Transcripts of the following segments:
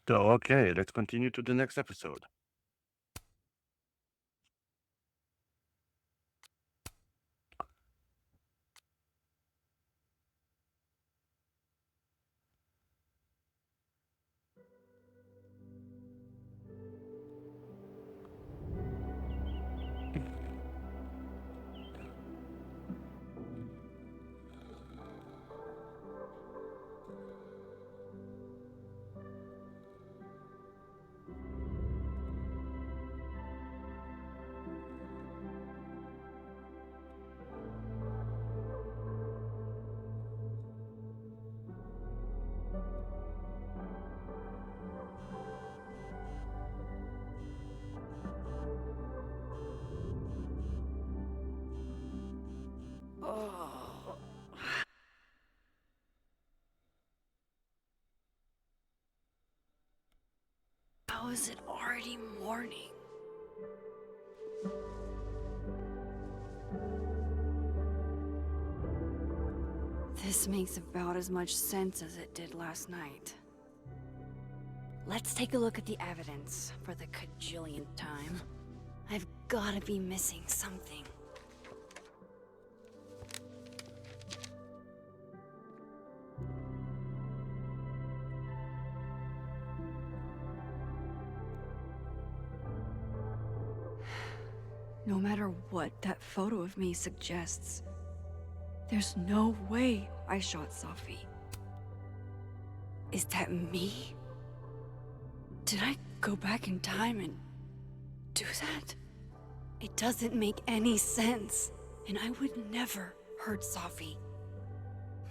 So, okay, let's continue to the next episode. Oh, how is it already morning? This makes about as much sense as it did last night. Let's take a look at the evidence for the cajillionth time. I've gotta be missing something. No matter what that photo of me suggests, there's no way I shot Safi. Is that me? Did I go back in time and do that? It doesn't make any sense, and I would never hurt Safi.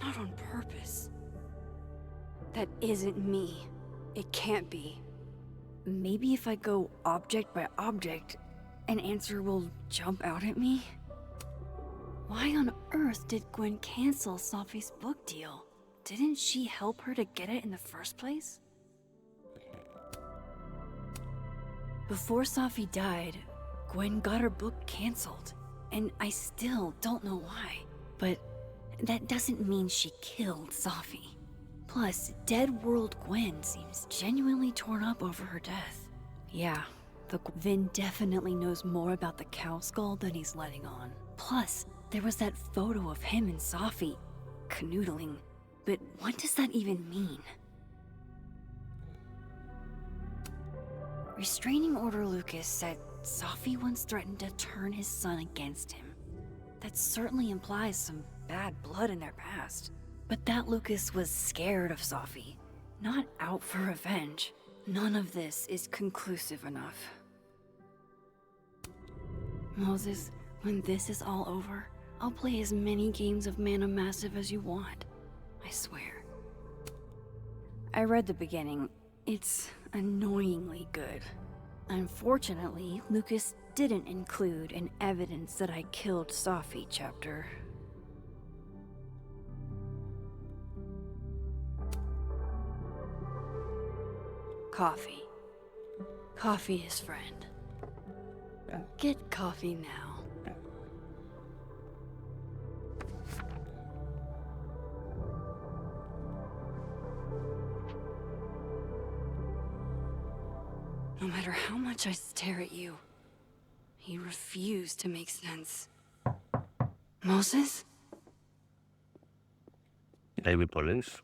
Not on purpose. That isn't me. It can't be. Maybe if I go object by object, an answer will jump out at me? Why on earth did Gwen cancel Safi's book deal? Didn't she help her to get it in the first place? Before Safi died, Gwen got her book canceled, and I still don't know why. But that doesn't mean she killed Safi. Plus, Dead World Gwen seems genuinely torn up over her death. Yeah, the Vin definitely knows more about the cow skull than he's letting on. Plus, there was that photo of him and Safi canoodling. But what does that even mean? Restraining Order Lucas said Safi once threatened to turn his son against him. That certainly implies some bad blood in their past. But that Lucas was scared of Safi, not out for revenge. None of this is conclusive enough. Moses, when this is all over, I'll play as many games of Mana Massive as you want. I swear. I read the beginning. It's annoyingly good. Unfortunately, Lucas didn't include an evidence that I killed Safi chapter. Coffee. Coffee is friend. Get coffee now. No matter how much I stare at you, you refuse to make sense. Moses? Maybe police.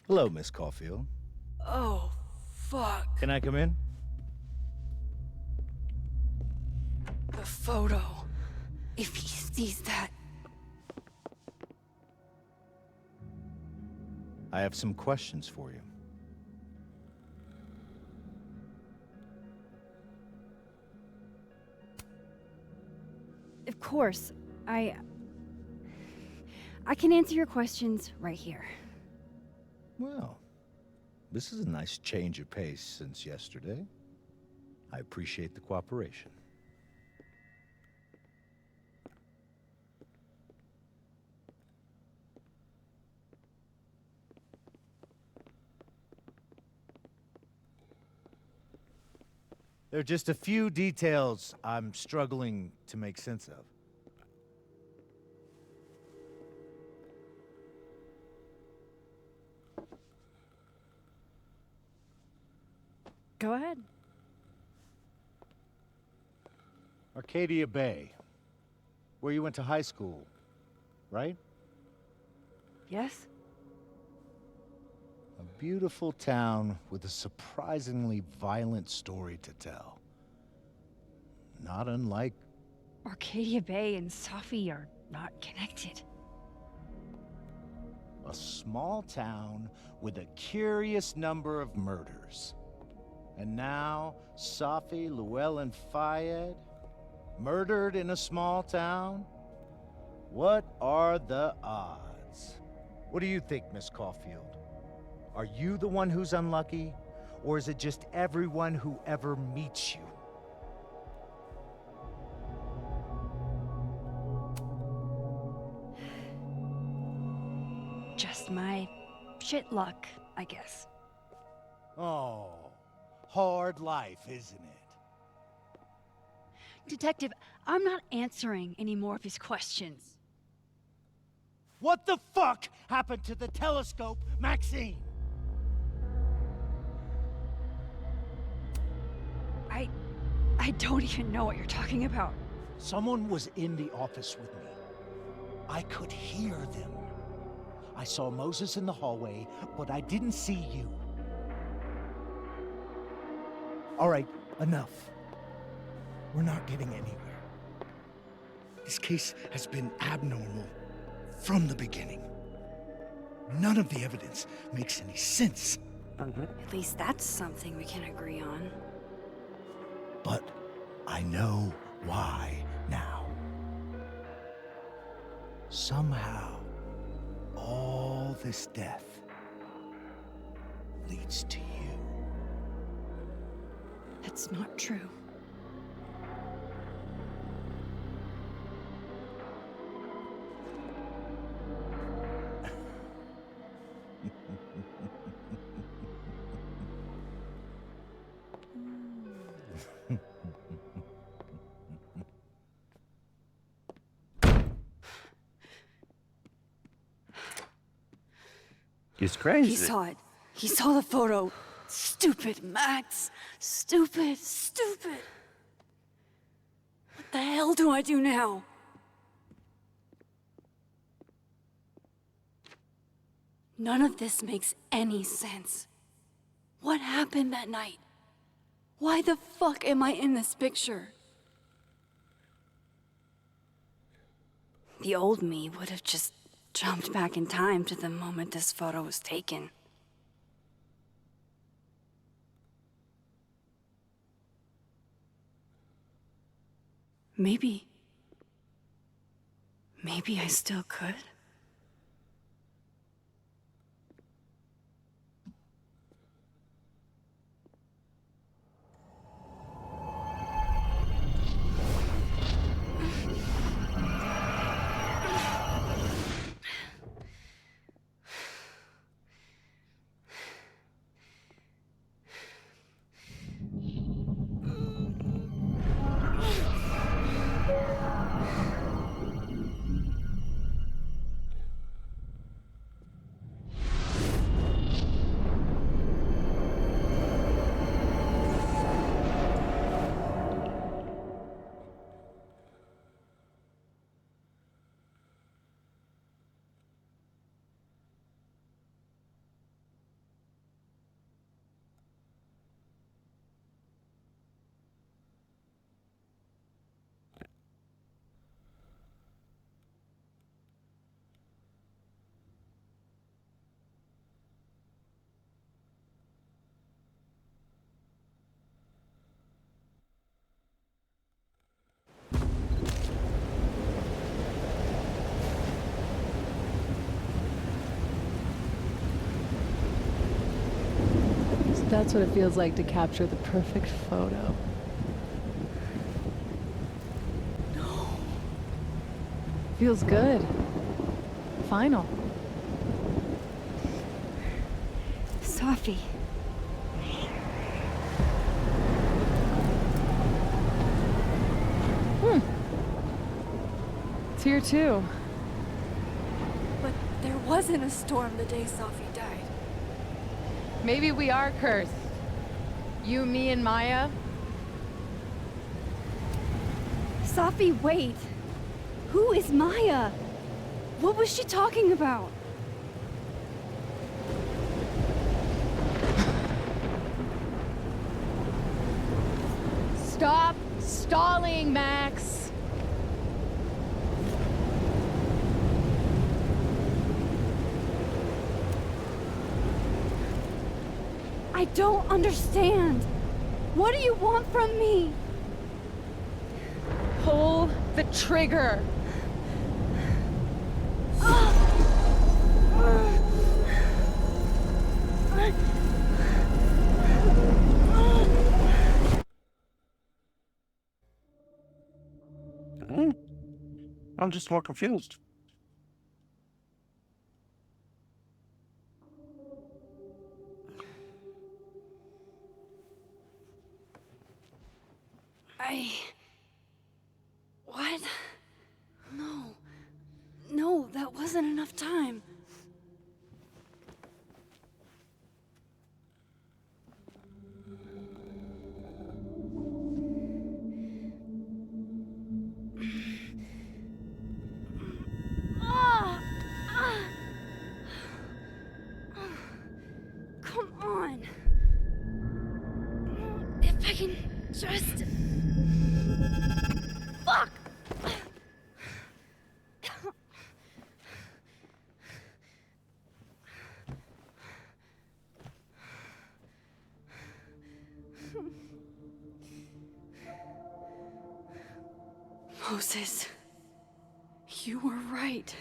Hello, Miss Caulfield. Oh, fuck. Can I come in? The photo. If he sees that... I have some questions for you. Of course, I can answer your questions right here. Well, this is a nice change of pace since yesterday. I appreciate the cooperation. There are just a few details I'm struggling to make sense of. Go ahead. Arcadia Bay. Where you went to high school, right? Yes? A beautiful town with a surprisingly violent story to tell. Not unlike... Arcadia Bay and Safi are not connected. a small town with a curious number of murders. And now, Safi, Llewellyn Fayed, murdered in a small town? What are the odds? What do you think, Miss Caulfield? Are you the one who's unlucky? Or is it just everyone who ever meets you? Just my shit luck, I guess. Oh, hard life, isn't it? Detective, I'm not answering any more of his questions. What the fuck happened to the telescope, Maxine? I don't even know what you're talking about. Someone was in the office with me. I could hear them. I saw Moses in the hallway, but I didn't see you. All right, enough. We're not getting anywhere. This case has been abnormal from the beginning. None of the evidence makes any sense. At least that's something we can agree on. But I know why now. Somehow, all this death leads to you. That's not true. He's crazy. He saw it. He saw the photo. Stupid, Max. Stupid, stupid. What the hell do I do now? None of this makes any sense. What happened that night? Why the fuck am I in this picture? The old me would have just jumped back in time to the moment this photo was taken. Maybe I still could. That's what it feels like to capture the perfect photo. No. Feels good. Final. Safi. It's here too. But there wasn't a storm the day Safi died. Maybe we are cursed. You, me, and Maya. Safi, wait! Who is Maya? What was she talking about? Stop stalling, Max! I don't understand. What do you want from me? Pull the trigger! Hmm? I'm just more confused. What? No. No, that wasn't enough time. Ah! Ah! Come on. If I can just... Fuck! Moses, you were right.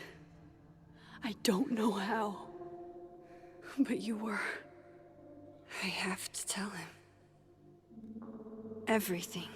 I don't know how, but you were. I have to tell him. Everything.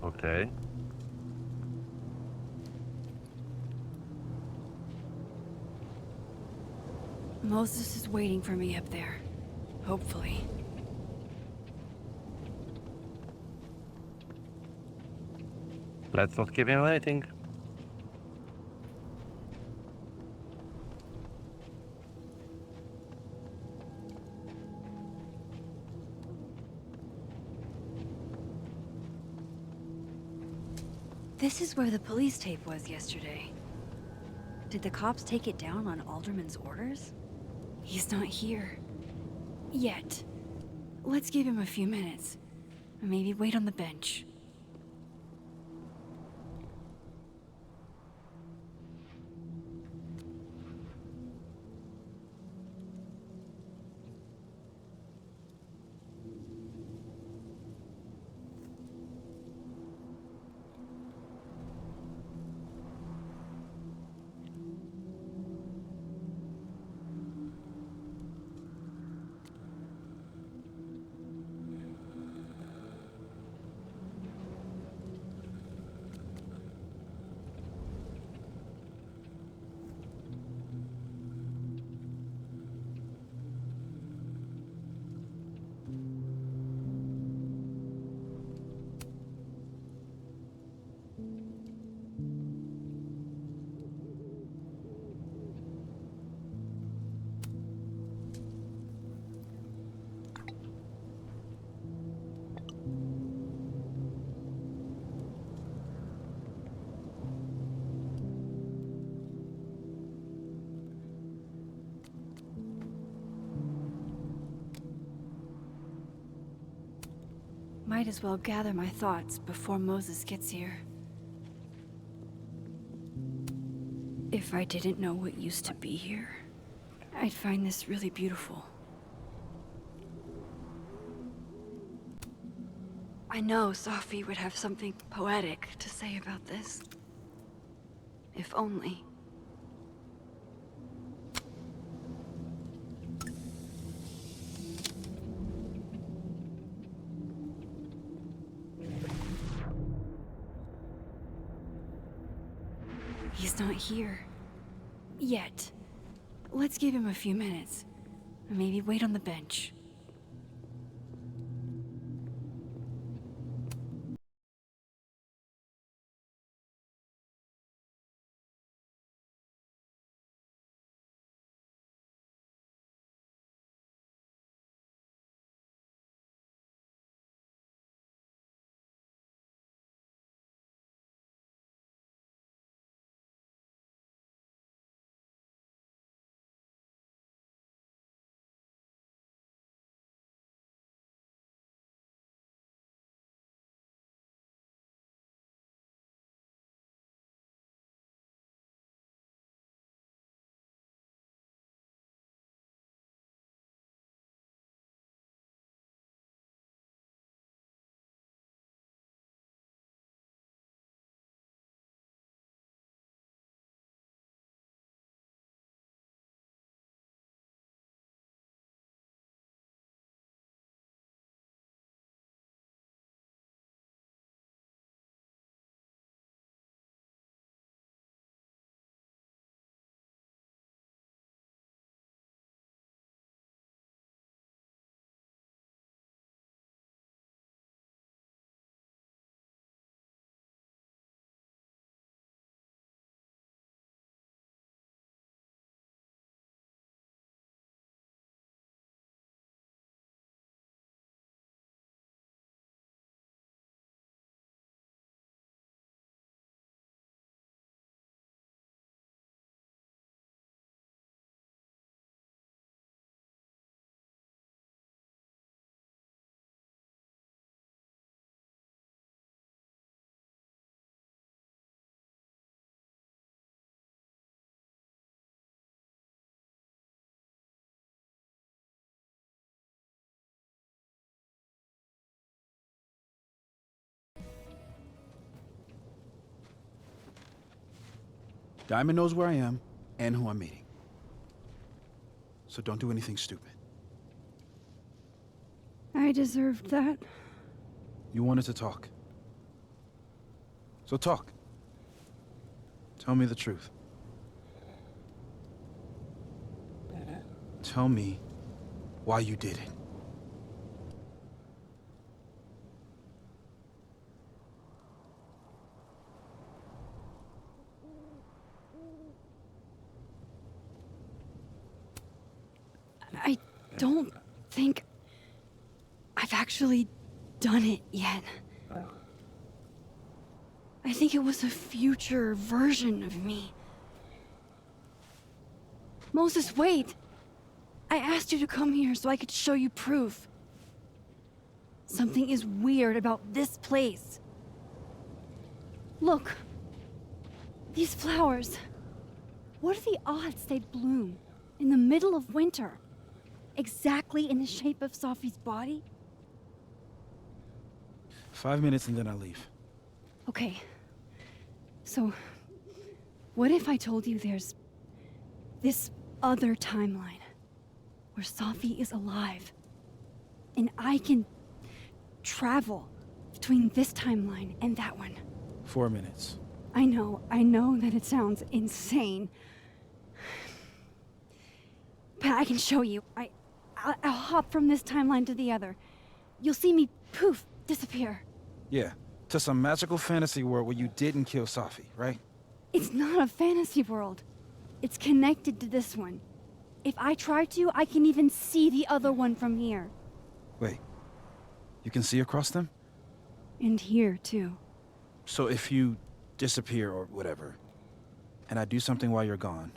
Okay. Moses is waiting for me up there. Hopefully. Let's not keep him waiting. This is where the police tape was yesterday. Did the cops take it down on Alderman's orders? He's not here. Yet. Let's give him a few minutes. Maybe wait on the bench. Might as well gather my thoughts before Moses gets here. If I didn't know what used to be here, I'd find this really beautiful. I know Sophie would have something poetic to say about this. If only. He's not here. Yet. Let's give him a few minutes. Maybe wait on the bench. Diamond knows where I am and who I'm meeting. So don't do anything stupid. I deserved that. You wanted to talk. So talk. Tell me the truth. Tell me why you did it. I don't think I've actually done it yet. I think it was a future version of me. Moses, wait! I asked you to come here so I could show you proof. Something is weird about this place. Look. These flowers. What are the odds they'd bloom in the middle of winter? Exactly in the shape of Sophie's body? 5 minutes and then I leave. Okay. So, what if I told you there's this other timeline where Sophie is alive and I can travel between this timeline and that one? 4 minutes. I know that it sounds insane. But I can show you. I'll hop from this timeline to the other. You'll see me, poof, disappear. Yeah, to some magical fantasy world where you didn't kill Sophie, right? It's not a fantasy world. It's connected to this one. If I try to, I can even see the other one from here. Wait, you can see across them? And here, too. So if you disappear or whatever, and I do something while you're gone,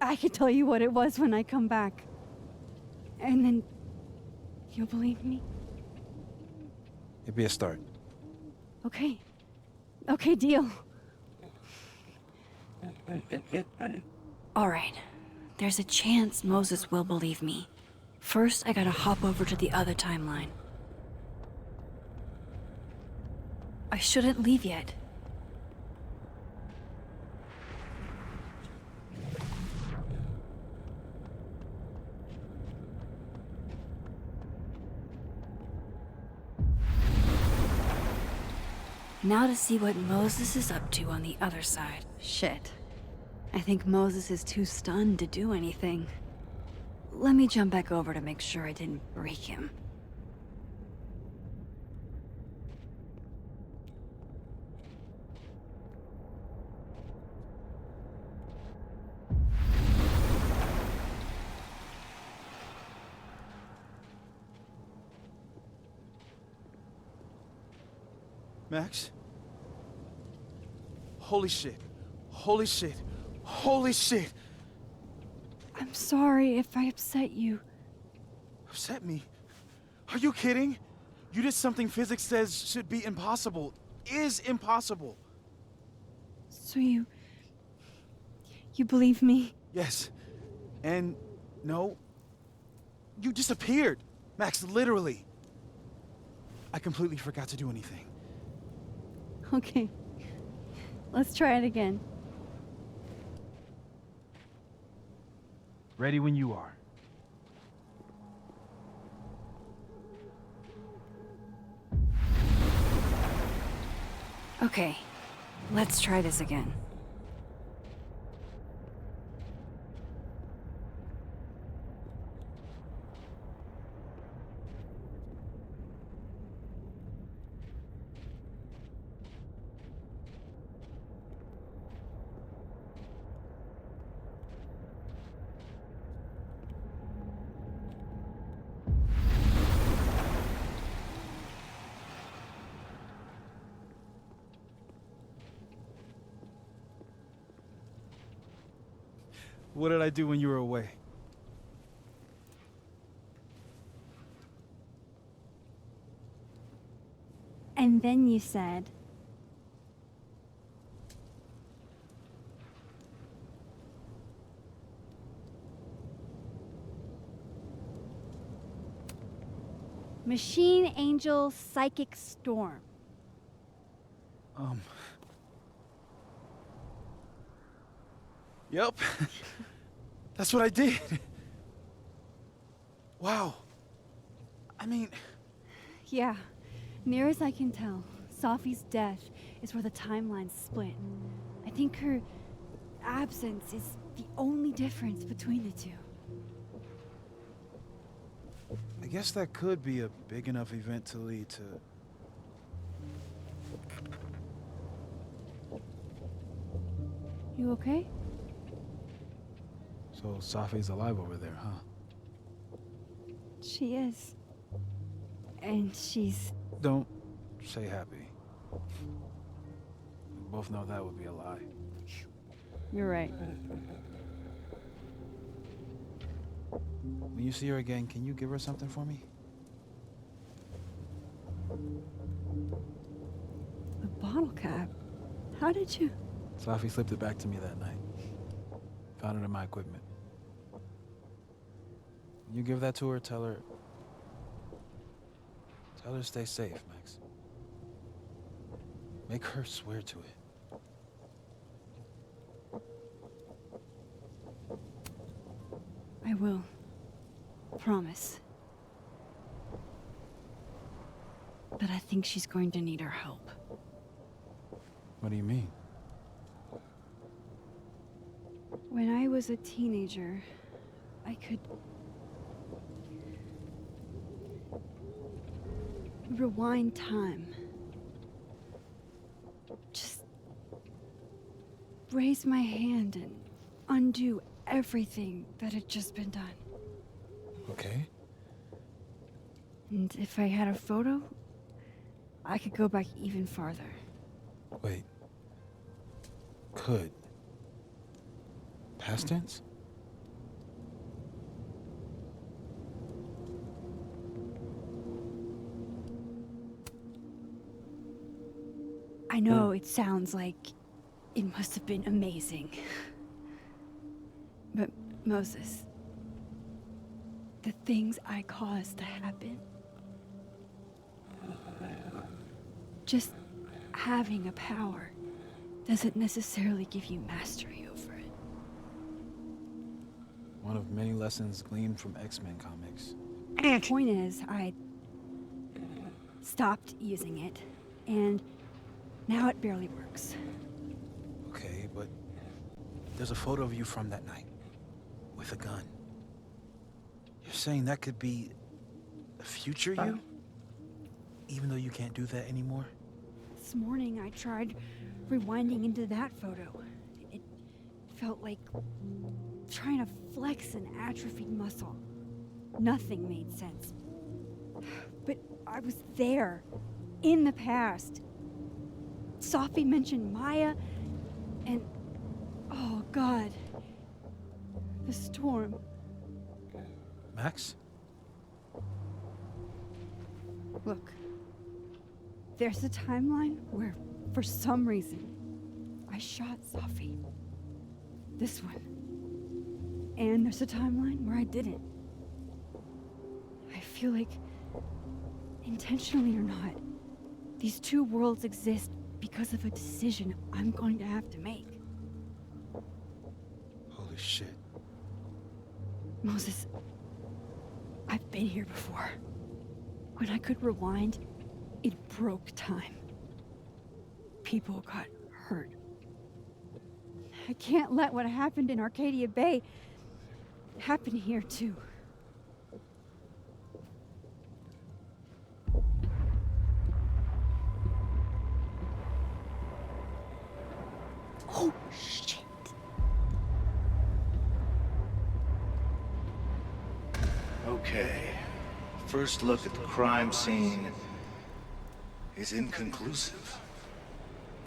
I can tell you what it was when I come back. And then you'll believe me? it'd be a start. Okay. Okay, deal. Alright. There's a chance Moses will believe me. First, I gotta hop over to the other timeline. I shouldn't leave yet. Now to see what Moses is up to on the other side. Shit. I think Moses is too stunned to do anything. Let me jump back over to make sure I didn't break him. Max? Holy shit. Holy shit. Holy shit. I'm sorry if I upset you. Upset me? Are you kidding? You did something physics says should be impossible. Is impossible. So you believe me? Yes. And no. You disappeared. Max, literally. I completely forgot to do anything. Okay. Let's try it again. Ready when you are. Okay. Let's try this again. What did I do when you were away? And then you said... Machine Angel Psychic Storm. Yep. That's what I did. Wow. I mean... Yeah, near as I can tell, Safi's death is where the timelines split. I think her absence is the only difference between the two. I guess that could be a big enough event to lead to... You okay? So Safi's alive over there, huh? She is. And she's... Don't say happy. We both know that would be a lie. You're right. When you see her again, can you give her something for me? A bottle cap? How did you... Safi slipped it back to me that night. Found it in my equipment. When you give that to her, tell her to stay safe, Max. Make her swear to it. I will. Promise. But I think she's going to need our help. What do you mean? When I was a teenager, I could... rewind time. Just... raise my hand and undo everything that had just been done. Okay. And if I had a photo, I could go back even farther. Wait. Could. Past tense? I know it sounds like it must have been amazing. But Moses, the things I caused to happen, just having a power doesn't necessarily give you mastery over it. One of many lessons gleaned from X-Men comics. The point is, I stopped using it, and now it barely works. Okay, but there's a photo of you from that night with a gun. You're saying that could be a future you? Even though you can't do that anymore? This morning, I tried rewinding into that photo. It felt like trying to flex an atrophied muscle. Nothing made sense. But I was there, in the past. Sophie mentioned Maya, and oh God, the storm. Max? Look, there's a timeline where, for some reason, I shot Sophie. This one. And there's a timeline where I didn't. I feel like, intentionally or not, these two worlds exist because of a decision I'm going to have to make. Holy shit. Moses, I've been here before. When I could rewind, it broke time. People got hurt. I can't let what happened in Arcadia Bay happen here too. Oh, shit. Okay. First look at the crime scene is inconclusive.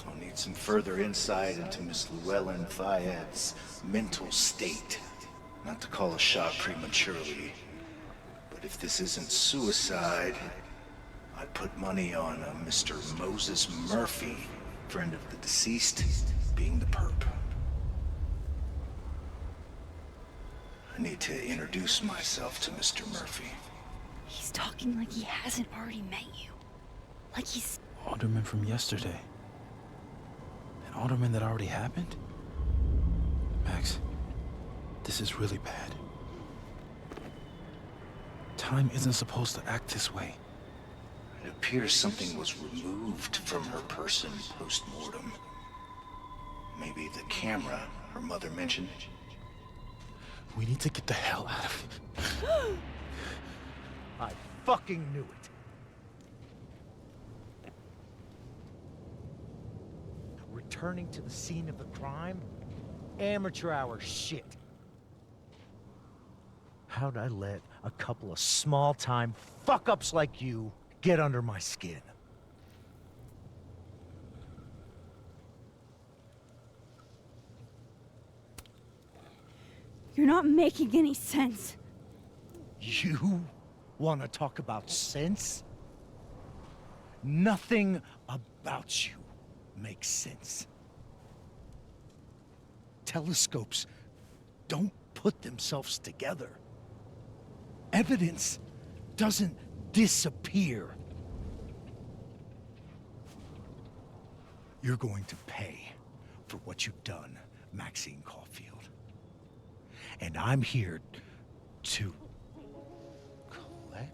I'll need some further insight into Miss Llewellyn Fayette's mental state. Not to call a shot prematurely, but if this isn't suicide, I'd put money on a Mr. Moses Murphy, friend of the deceased, being the perp. I need to introduce myself to Mr. Murphy. He's talking like he hasn't already met you. Like he's... Alderman from yesterday. An alderman that already happened? Max, this is really bad. Time isn't supposed to act this way. It appears something was removed from her person post-mortem. Maybe the camera her mother mentioned. We need to get the hell out of here. I fucking knew it. Returning to the scene of the crime? Amateur hour shit. How'd I let a couple of small-time fuck-ups like you get under my skin? You're not making any sense. You want to talk about sense? Nothing about you makes sense. Telescopes don't put themselves together. Evidence doesn't disappear. You're going to pay for what you've done, Maxine Caulfield. And I'm here to collect.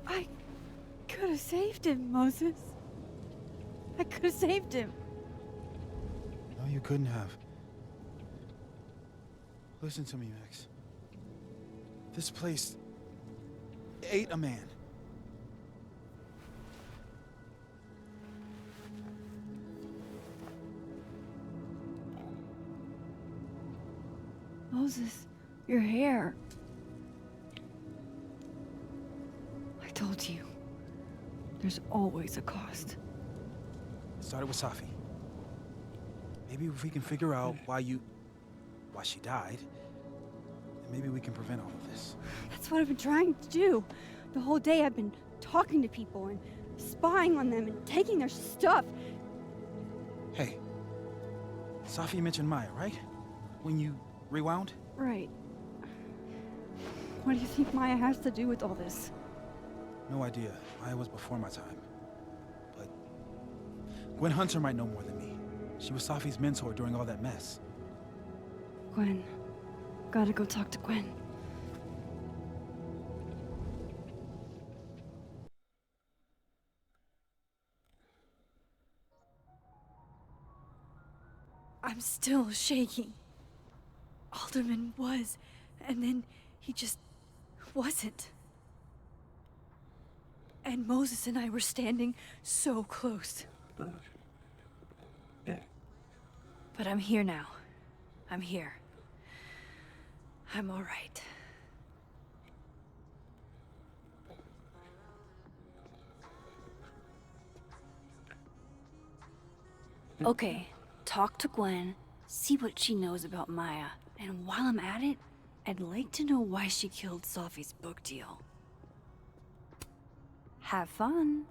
I could have saved him, Moses. I could have saved him. No, you couldn't have. Listen to me, Max. This place ate a man. Moses, your hair. I told you. There's always a cost. It started with Safi. Maybe if we can figure out why she died, then maybe we can prevent all of this. That's what I've been trying to do. The whole day I've been talking to people and spying on them and taking their stuff. Hey, Safi mentioned Maya, right? When you rewound? Right. What do you think Maya has to do with all this? No idea. Maya was before my time. But Gwen Hunter might know more than me. She was Safi's mentor during all that mess. Gwen. Gotta go talk to Gwen. I'm still shaking. Alderman was, and then he just wasn't. And Moses and I were standing so close. Yeah. But I'm here now. I'm here. I'm all right. Okay, talk to Gwen, see what she knows about Maya, and while I'm at it, I'd like to know why she killed Safi's book deal. Have fun.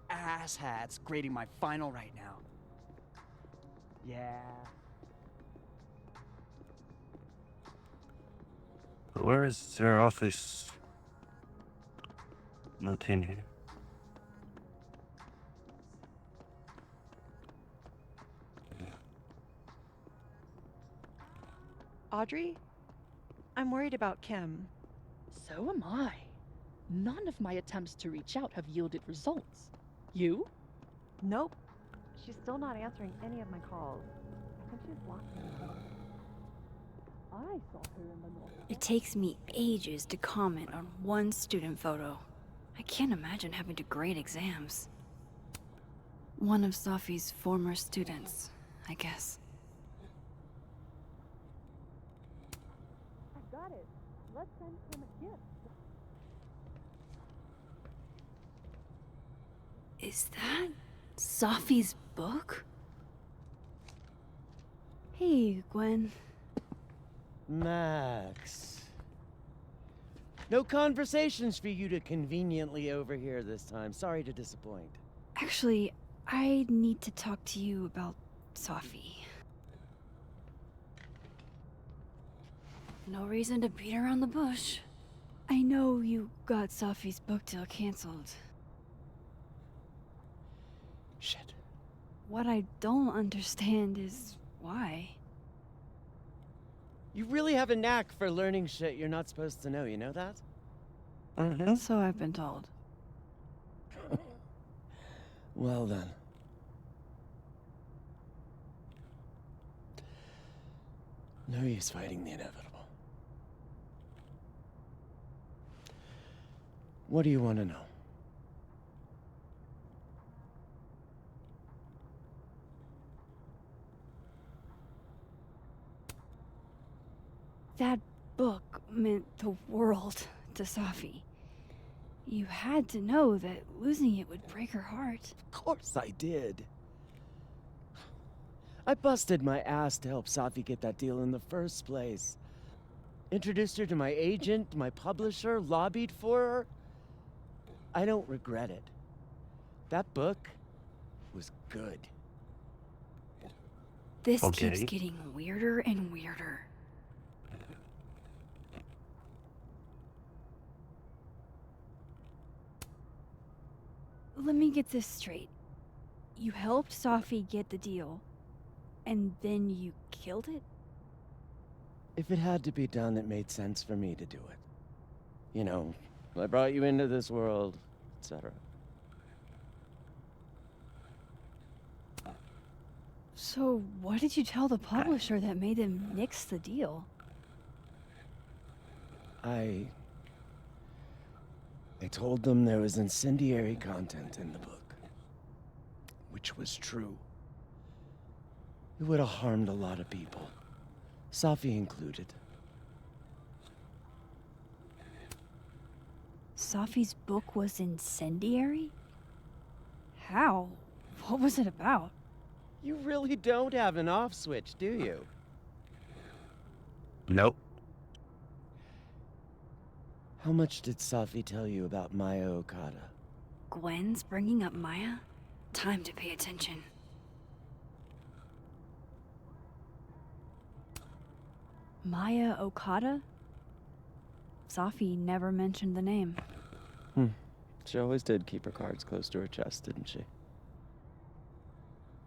Asshats grading my final right now. Yeah. Where is their office? Not in here. Audrey? I'm worried about Kim. So am I. None of my attempts to reach out have yielded results. You? Nope. She's still not answering any of my calls. I think she's blocked me. I saw her in the north. It takes me ages to comment on one student photo. I can't imagine having to grade exams. One of Safi's former students, I guess. I got it. Let's send him a gift. Is that Safi's book? Hey, Gwen. Max. No conversations for you to conveniently overhear this time. Sorry to disappoint. Actually, I need to talk to you about Safi. No reason to beat around the bush. I know you got Safi's book deal canceled. Shit. What I don't understand is why. You really have a knack for learning shit you're not supposed to know, you know that? Mm-hmm. So I've been told. Well then. No use fighting the inevitable. What do you want to know? That book meant the world to Safi. You had to know that losing it would break her heart. Of course I did. I busted my ass to help Safi get that deal in the first place. Introduced her to my agent, my publisher, lobbied for her. I don't regret it. That book was good. This Okay. keeps getting weirder and weirder. Let me get this straight. You helped Safi get the deal, and then you killed it? If it had to be done, it made sense for me to do it. You know, I brought you into this world, etc. So, what did you tell the publisher that made them nix the deal? I told them there was incendiary content in the book, which was true. It would have harmed a lot of people, Safi included. Safi's book was incendiary? How? What was it about? You really don't have an off switch, do you? Nope. How much did Safi tell you about Maya Okada? Gwen's bringing up Maya? Time to pay attention. Maya Okada? Safi never mentioned the name. She always did keep her cards close to her chest, didn't she?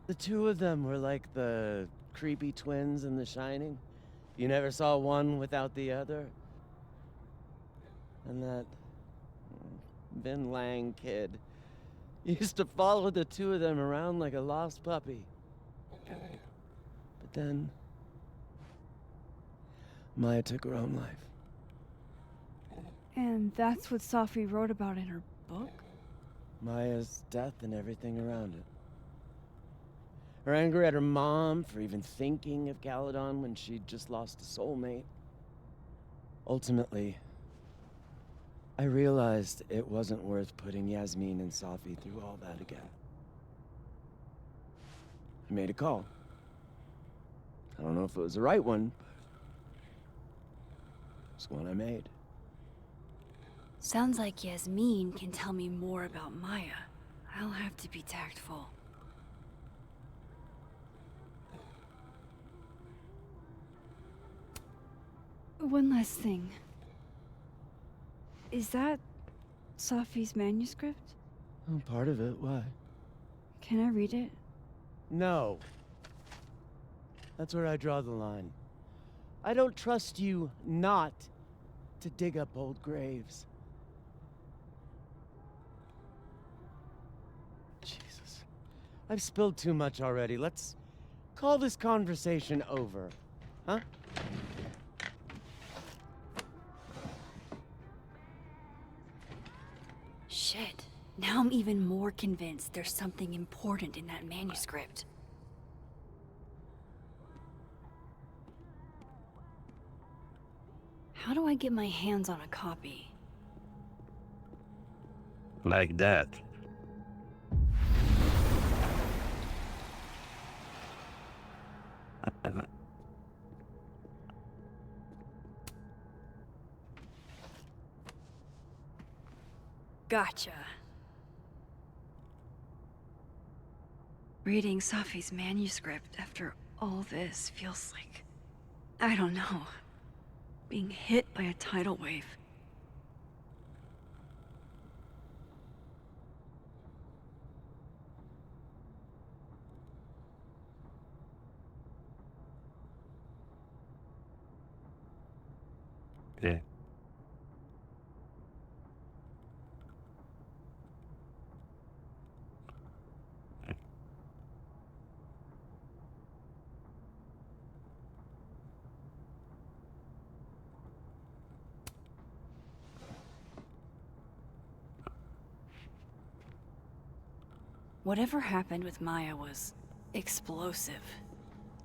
The two of them were like the creepy twins in The Shining. You never saw one without the other. And that Vin Lang kid used to follow the two of them around like a lost puppy. But then Maya took her own life. And that's what Safi wrote about in her book? Maya's death and everything around it. Her anger at her mom for even thinking of Caledon when she'd just lost a soulmate. Ultimately, I realized it wasn't worth putting Yasmin and Safi through all that again. I made a call. I don't know if it was the right one, but it's one I made. Sounds like Yasmin can tell me more about Maya. I'll have to be tactful. One last thing. Is that Safi's manuscript? Oh, part of it, why? Can I read it? No. That's where I draw the line. I don't trust you not to dig up old graves. Jesus. I've spilled too much already. Let's call this conversation over. Huh? Shit. Now I'm even more convinced there's something important in that manuscript. How do I get my hands on a copy? Like that. Gotcha. Reading Safi's manuscript after all this feels like, I don't know, being hit by a tidal wave. Yeah. Whatever happened with Maya was explosive.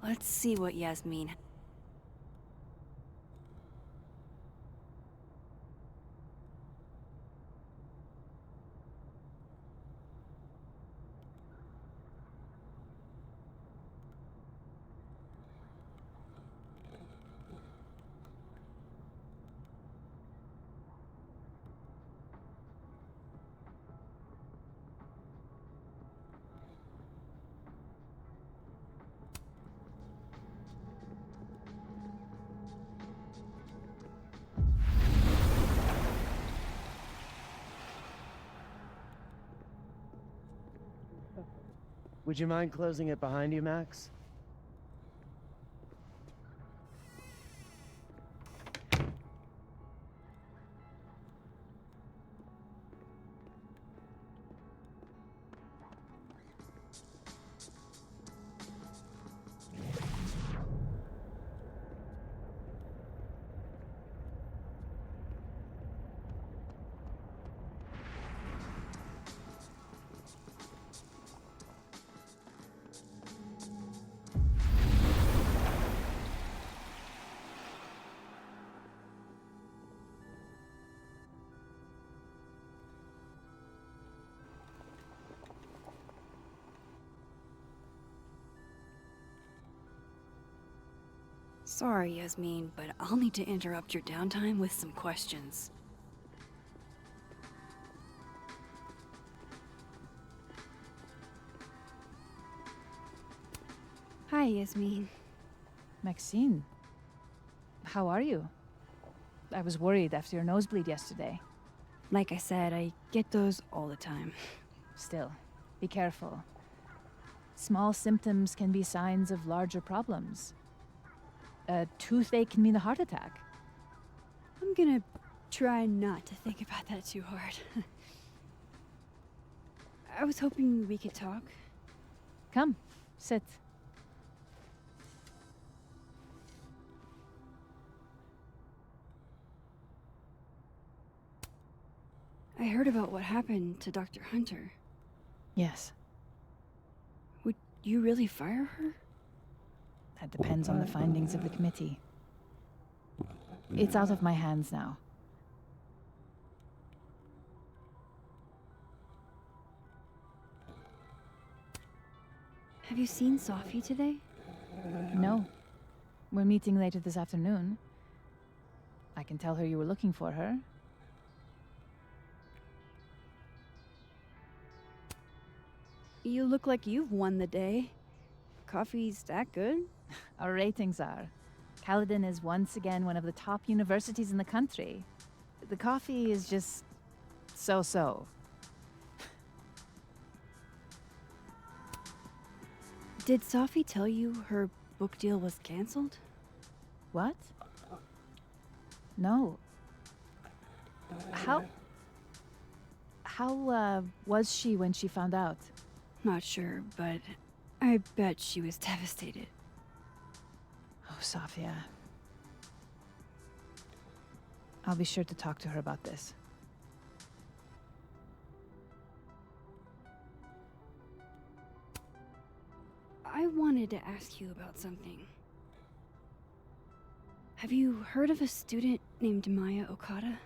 Let's see what Yasmin. Would you mind closing it behind you, Max? Sorry, Yasmin, but I'll need to interrupt your downtime with some questions. Hi, Yasmin. Maxine, how are you? I was worried after your nosebleed yesterday. Like I said, I get those all the time. Still, be careful. Small symptoms can be signs of larger problems. A toothache can mean a heart attack. I'm gonna try not to think about that too hard. I was hoping we could talk. Come, sit. I heard about what happened to Dr. Hunter. Yes, Would you really fire her? that depends on the findings of the committee. It's out of my hands now. Have you seen Sophie today? No. We're meeting later this afternoon. I can tell her you were looking for her. You look like you've won the day. Coffee's that good? Our ratings are. Caledon is once again one of the top universities in the country. The coffee is just so-so. Did Sophie tell you her book deal was canceled? What? No. How was she when she found out? Not sure, but I bet she was devastated. Oh, Safia. I'll be sure to talk to her about this. I wanted to ask you about something. Have you heard of a student named Maya Okada?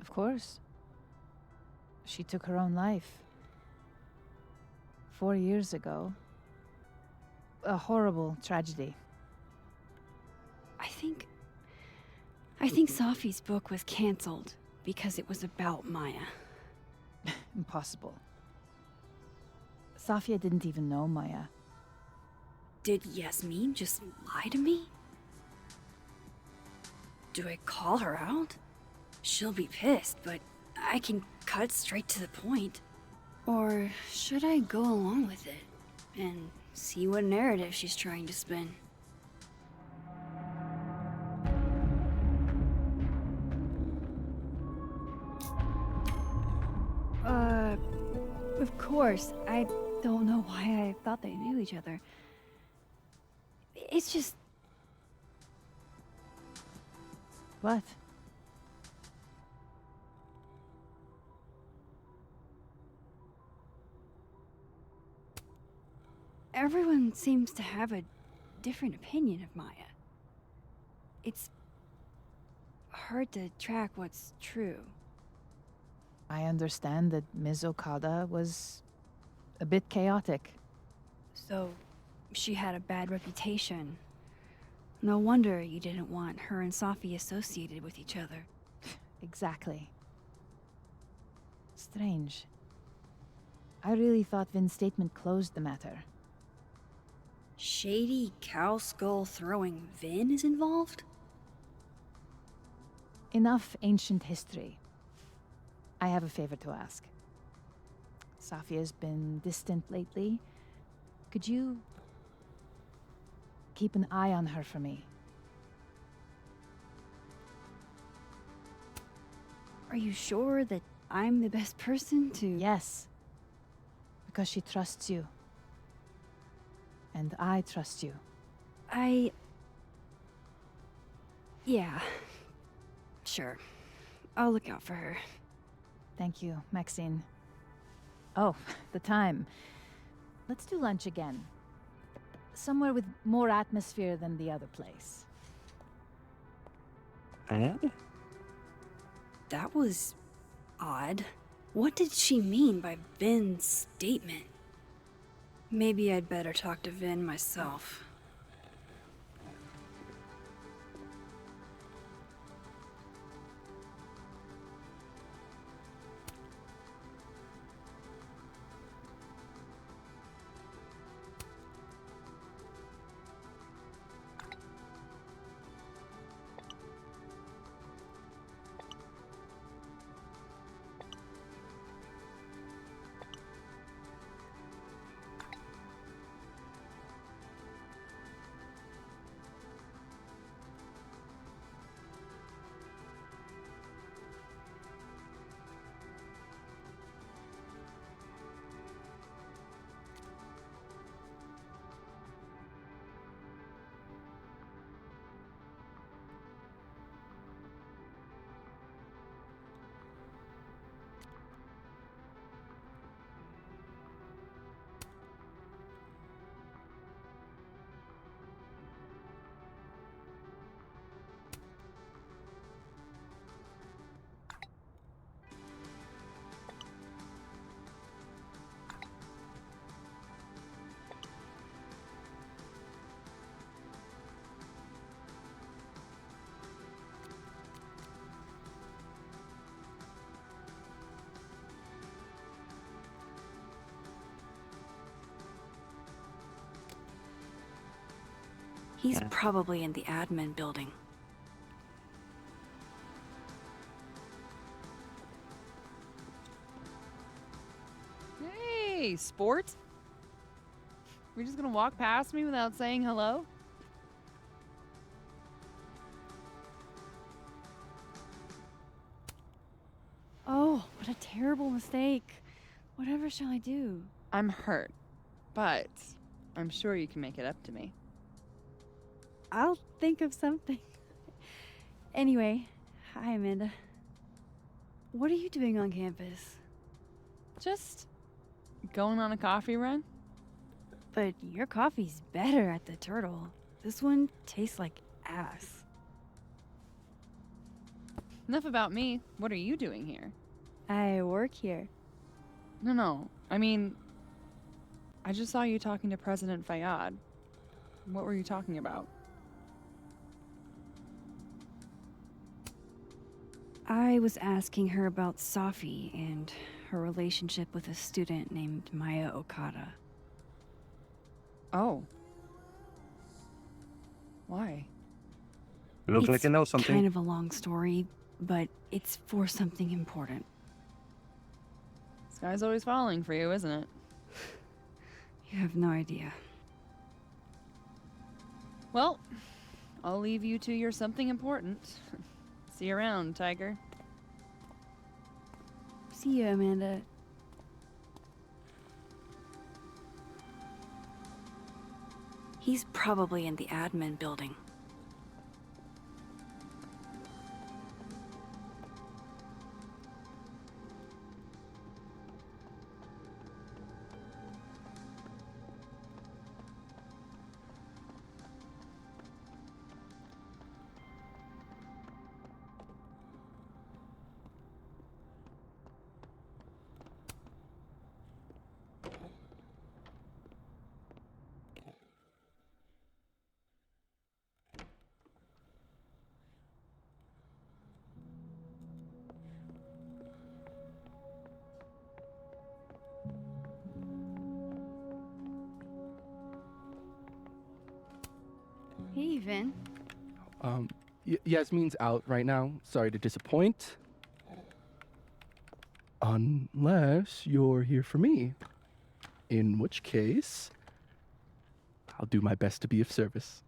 Of course. She took her own life. 4 years ago. A horrible tragedy. I think Sophie's book was canceled because it was about Maya. Impossible. Safia didn't even know Maya. Did Yasmin just lie to me? Do I call her out? She'll be pissed, but I can cut straight to the point. Or should I go along with it and see what narrative she's trying to spin? Of course. I don't know why I thought they knew each other. It's just... What? Everyone seems to have a different opinion of Maya. It's hard to track what's true. I understand that Ms. Okada was a bit chaotic. So, she had a bad reputation. No wonder you didn't want her and Sophie associated with each other. Exactly. Strange. I really thought Vin's statement closed the matter. Shady cow skull throwing Vin is involved? Enough ancient history. I have a favor to ask. Safia's been distant lately. Could you keep an eye on her for me? Are you sure that I'm the best person to... Yes. Because she trusts you. And I trust you. Yeah. Sure. I'll look out for her. Thank you, Maxine. Oh, the time. Let's do lunch again. Somewhere with more atmosphere than the other place. And? That was odd. What did she mean by Vin's statement? Maybe I'd better talk to Vin myself. He's probably in the admin building. Hey, sport. We're just gonna walk past me without saying hello? Oh, what a terrible mistake. Whatever shall I do? I'm hurt, but I'm sure you can make it up to me. I'll think of something. Anyway, hi Amanda. What are you doing on campus? Just going on a coffee run? But your coffee's better at the Turtle. This one tastes like ass. Enough about me. What are you doing here? I work here. No. I mean, I just saw you talking to President Fayyad. What were you talking about? I was asking her about Safi and her relationship with a student named Maya Okada. Oh. Why? You look It's like you know something. kind of a long story, but it's for something important. Sky's always falling for you, isn't it? You have no idea. Well, I'll leave you to your something important. See you around, Tiger. See you, Amanda. He's probably in the admin building. Hey, Vin. Yasmin's out right now. Sorry to disappoint. Unless you're here for me. In which case, I'll do my best to be of service.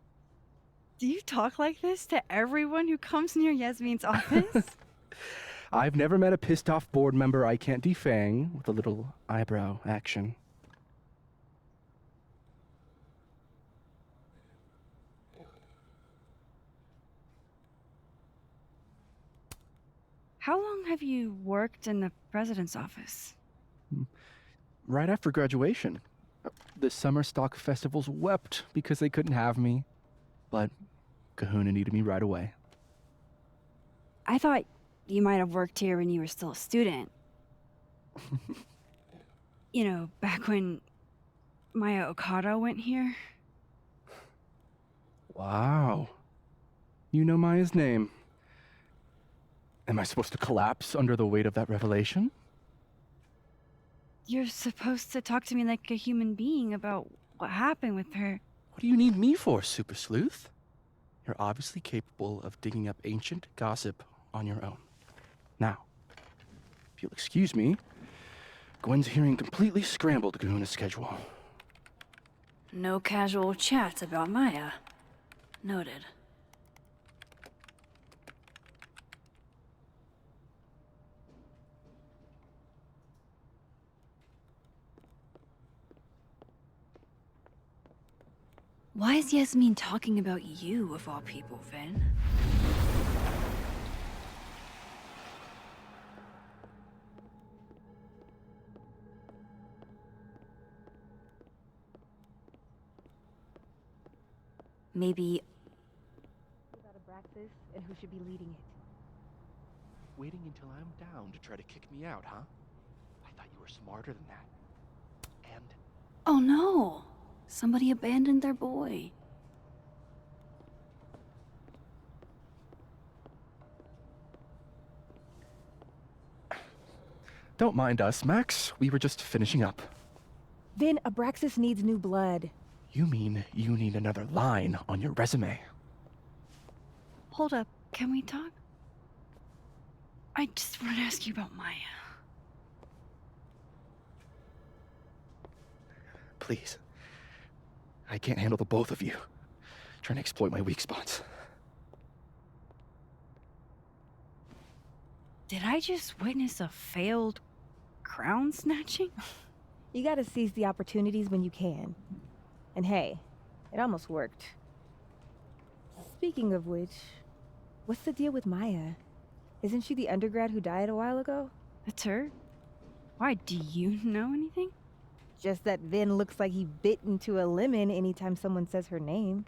Do you talk like this to everyone who comes near Yasmin's office? I've never met a pissed off board member I can't defang with a little eyebrow action. How long have you worked in the president's office? Right after graduation. The summer stock festivals wept because they couldn't have me. But Kahuna needed me right away. I thought you might have worked here when you were still a student. You know, back when Maya Okada went here. Wow. You know Maya's name. Am I supposed to collapse under the weight of that revelation? You're supposed to talk to me like a human being about what happened with her. What do you need me for, Super Sleuth? You're obviously capable of digging up ancient gossip on your own. Now, if you'll excuse me, Gwen's hearing completely scrambled Kahuna's schedule. No casual chats about Maya. Noted. Why is Yasmin talking about you, of all people, Vin? Maybe... About Abraxas and who should be leading it. Waiting until I'm down to try to kick me out, huh? I thought you were smarter than that. And... Oh no! Somebody abandoned their boy. Don't mind us, Max. We were just finishing up. Vin, Abraxas needs new blood. You mean you need another line on your resume? Hold up, can we talk? I just want to ask you about Maya. Please. I can't handle the both of you. Trying to exploit my weak spots. Did I just witness a failed crown snatching? You gotta seize the opportunities when you can. And hey, it almost worked. Speaking of which, what's the deal with Maya? Isn't she the undergrad who died a while ago? That's her? Why, do you know anything? Just that Vin looks like he bit into a lemon anytime someone says her name.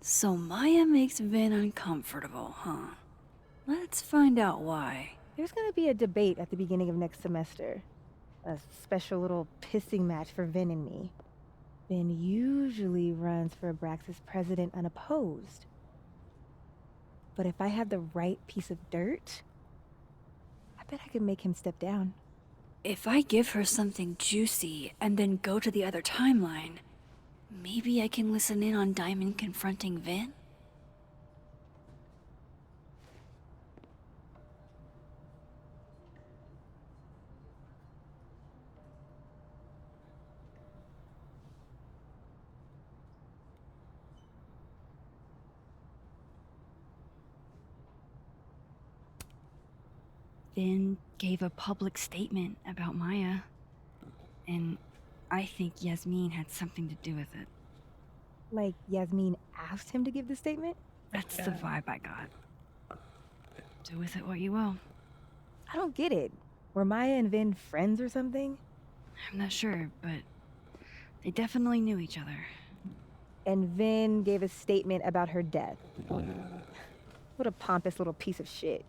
So Maya makes Vin uncomfortable, huh? Let's find out why. There's gonna be a debate at the beginning of next semester. A special little pissing match for Vin and me. Vin usually runs for Abraxas president unopposed. But if I had the right piece of dirt, I bet I could make him step down. If I give her something juicy and then go to the other timeline, maybe I can listen in on Diamond confronting Vin? Vin gave a public statement about Maya, and I think Yasmin had something to do with it. Like Yasmin asked him to give the statement? That's the vibe I got. Do with it what you will. I don't get it. Were Maya and Vin friends or something? I'm not sure, but they definitely knew each other. And Vin gave a statement about her death. What a pompous little piece of shit.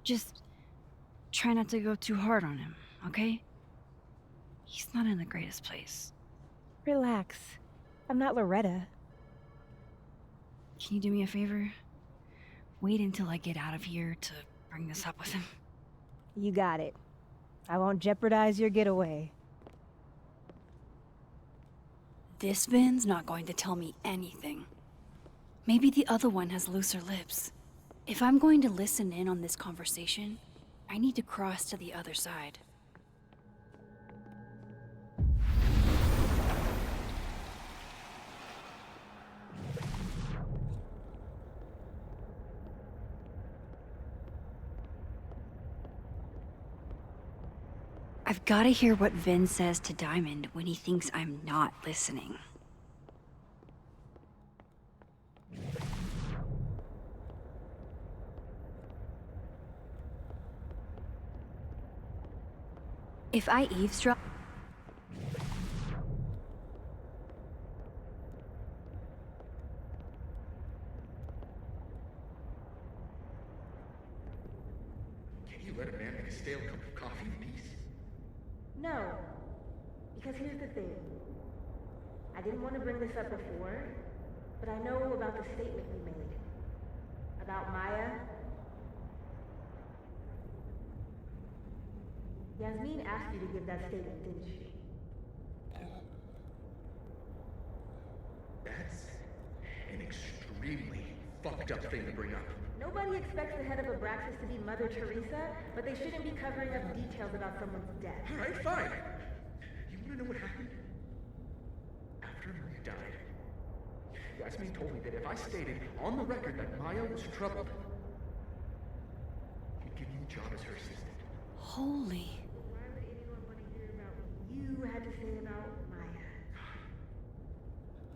Just try not to go too hard on him, okay? He's not in the greatest place. Relax. I'm not Loretta. Can you do me a favor? Wait until I get out of here to bring this up with him. You got it. I won't jeopardize your getaway. This Vin's not going to tell me anything. Maybe the other one has looser lips. If I'm going to listen in on this conversation, I need to cross to the other side. I've got to hear what Vin says to Diamond when he thinks I'm not listening. If I eavesdrop... Can you let a man make a stale cup of coffee in peace? No. Because here's the thing. I didn't want to bring this up before, but I know about the statement you made. About Maya. Yasmin asked you to give that statement, didn't she? That's an extremely fucked up thing to bring up. Nobody expects the head of Abraxas to be Mother Teresa, but they shouldn't be covering up details about someone's death. Alright, fine. You wanna know what happened? After Maria died, Yasmin told me that if I stated on the record that Maya was troubled, he'd give me a job as her assistant. Holy... Why would anyone want to hear about what you had to say about Maya?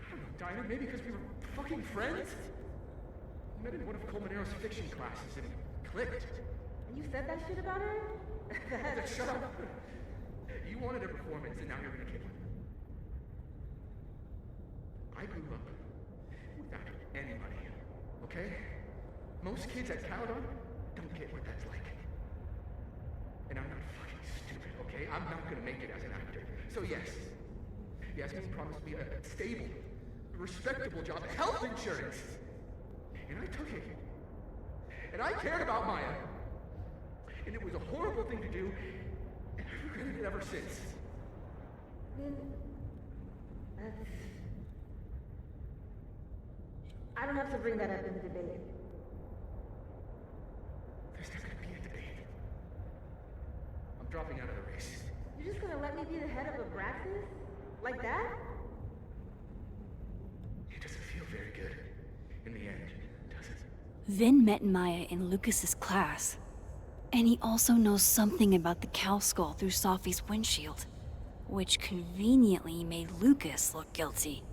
I don't know, Dinah, maybe because we were fucking friends? We met in one of Colmenaro's fiction classes and it clicked. And you said that shit about her? Shut up. You wanted a performance and now you're gonna give one. I grew up without any money, okay? Most kids at Caledon don't get what that's like. And I'm not fucking stupid, okay? I'm not gonna make it as an actor. So yes, Yasmin promised me a stable, respectable job, health insurance. And I took it. And I cared about Maya. And it was a horrible thing to do, and I've regretted it ever since. Then... that's... I don't have to bring that up in the debate. There's not gonna be a debate. I'm dropping out of the race. You're just gonna let me be the head of Abraxas? Like that? It doesn't feel very good in the end, does it? Vin met Maya in Lucas's class. And he also knows something about the cow skull through Sophie's windshield, which conveniently made Lucas look guilty.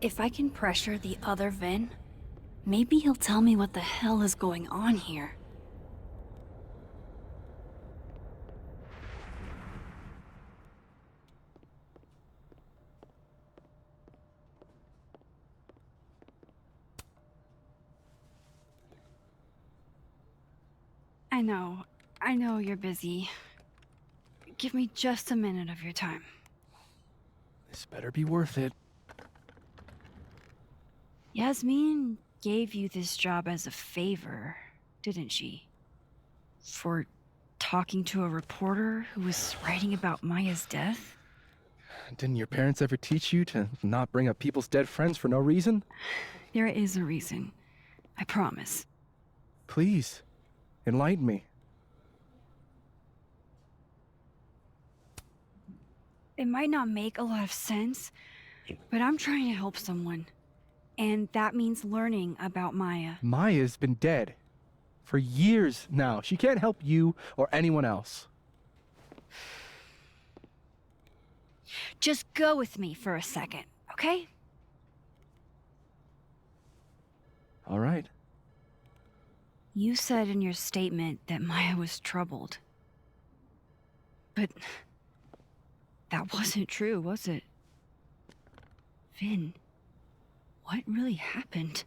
If I can pressure the other Vin, maybe he'll tell me what the hell is going on here. I know you're busy. Give me just a minute of your time. This better be worth it. Yasmin gave you this job as a favor, didn't she? For talking to a reporter who was writing about Maya's death? Didn't your parents ever teach you to not bring up people's dead friends for no reason? There is a reason. I promise. Please, enlighten me. It might not make a lot of sense, but I'm trying to help someone. And that means learning about Maya. Maya's been dead for years now. She can't help you or anyone else. Just go with me for a second, okay? All right. You said in your statement that Maya was troubled. But that wasn't true, was it? Vin, what really happened?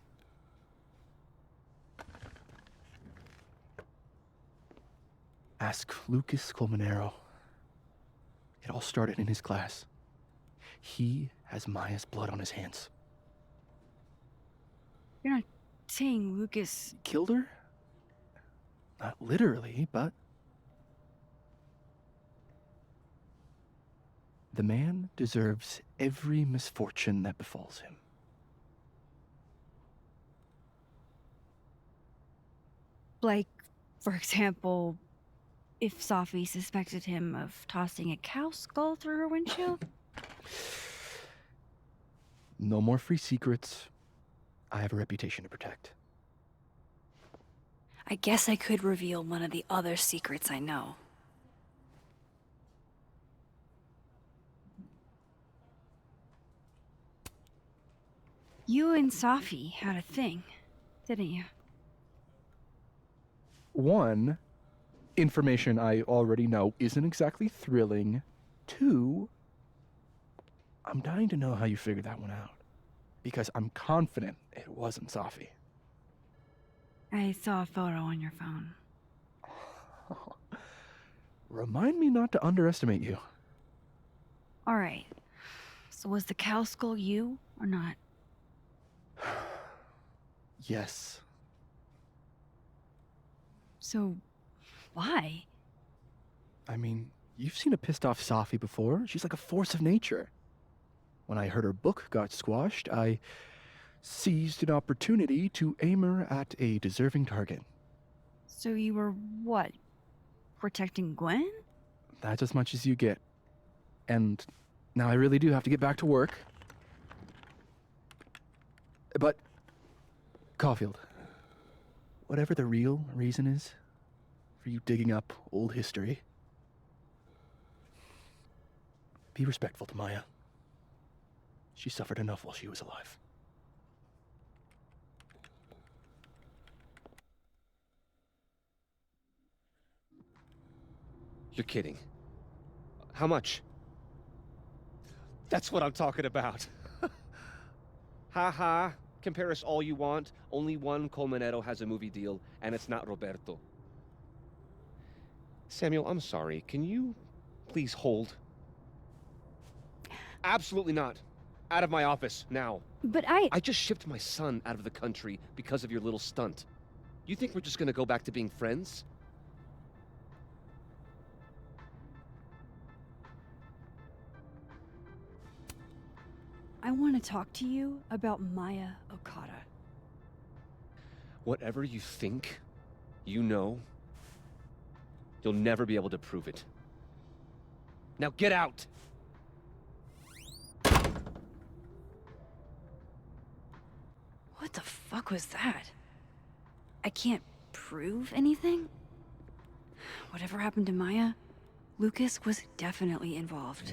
Ask Lucas Colmenero. It all started in his class. He has Maya's blood on his hands. You're not saying Lucas... Killed her? Not literally, but... The man deserves every misfortune that befalls him. Like, for example, if Sophie suspected him of tossing a cow skull through her windshield? No more free secrets. I have a reputation to protect. I guess I could reveal one of the other secrets I know. You and Sophie had a thing, didn't you? One, information I already know isn't exactly thrilling. Two, I'm dying to know how you figured that one out. Because I'm confident it wasn't Sophie. I saw a photo on your phone. Remind me not to underestimate you. Alright. So was the cow skull you, or not? Yes. So, why? I mean, you've seen a pissed off Sophie before. She's like a force of nature. When I heard her book got squashed, I seized an opportunity to aim her at a deserving target. So you were, what, protecting Gwen? That's as much as you get. And now I really do have to get back to work. But, Caulfield, whatever the real reason is for you digging up old history, be respectful to Maya. She suffered enough while she was alive. You're kidding. How much? That's what I'm talking about. Ha ha. Compare us all you want. Only one Colmenero has a movie deal, and it's not Roberto. Samuel, I'm sorry. Can you please hold? Absolutely not. Out of my office, now. But I just shipped my son out of the country because of your little stunt. You think we're just gonna go back to being friends? I want to talk to you about Maya Okada. Whatever you think, you know, you'll never be able to prove it. Now get out! What the fuck was that? I can't prove anything? Whatever happened to Maya, Lucas was definitely involved.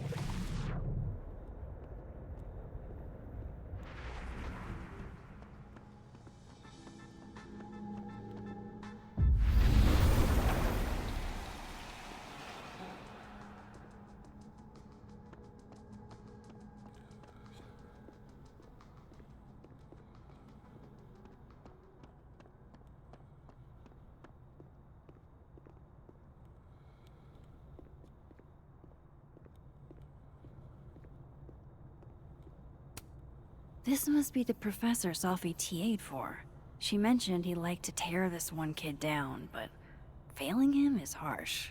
This must be the professor Sophie TA'd for. She mentioned he liked to tear this one kid down, but failing him is harsh.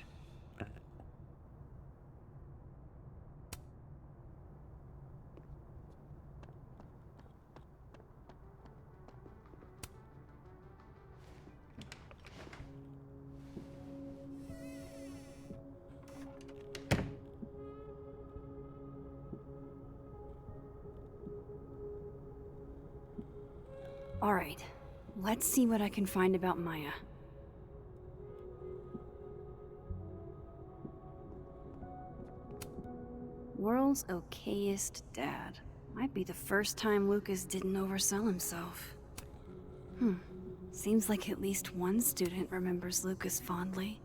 All right, let's see what I can find about Maya. World's okayest dad. Might be the first time Lucas didn't oversell himself. Seems like at least one student remembers Lucas fondly.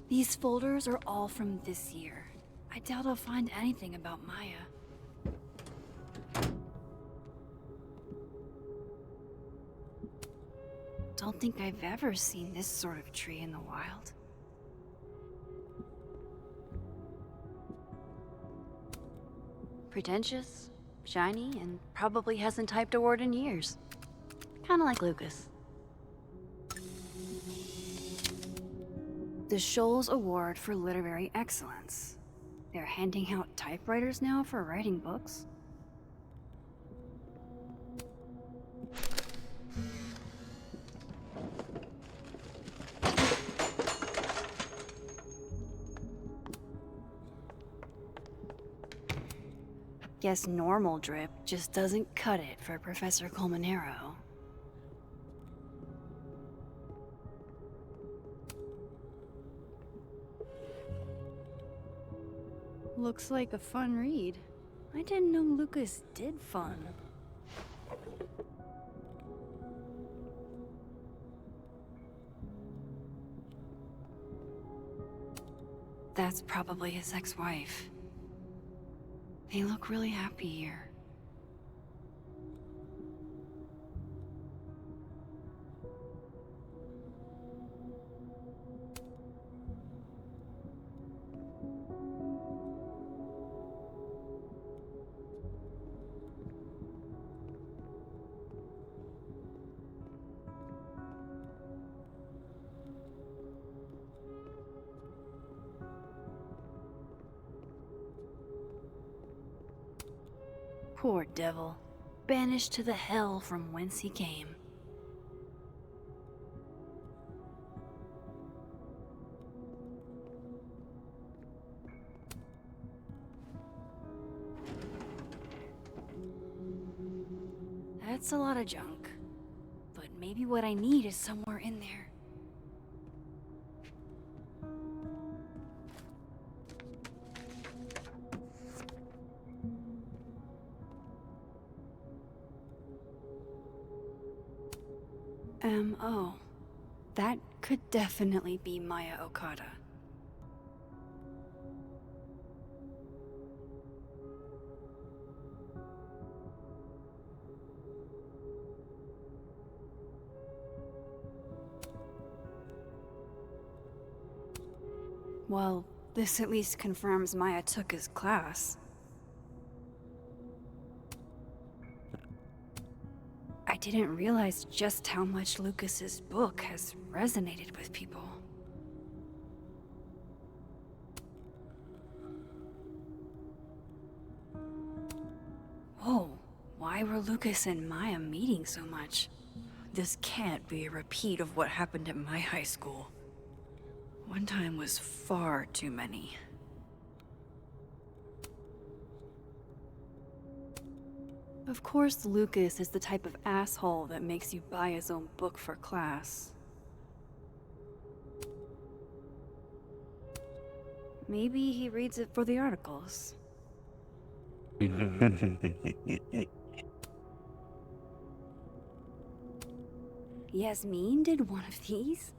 These folders are all from this year. I doubt I'll find anything about Maya. Don't think I've ever seen this sort of tree in the wild. Pretentious, shiny, and probably hasn't typed a word in years. Kinda like Lucas. The Scholes Award for Literary Excellence. They're handing out typewriters now for writing books? Guess normal drip just doesn't cut it for Professor Colmenero. Looks like a fun read. I didn't know Lucas did fun. That's probably his ex-wife. They look really happy here. Poor devil. Banished to the hell from whence he came. That's a lot of junk. But maybe what I need is somewhere in there. Oh. That could definitely be Maya Okada. Well, this at least confirms Maya took his class. I didn't realize just how much Lucas's book has resonated with people. Whoa, why were Lucas and Maya meeting so much? This can't be a repeat of what happened at my high school. One time was far too many. Of course, Lucas is the type of asshole that makes you buy his own book for class. Maybe he reads it for the articles. Yasmin did one of these?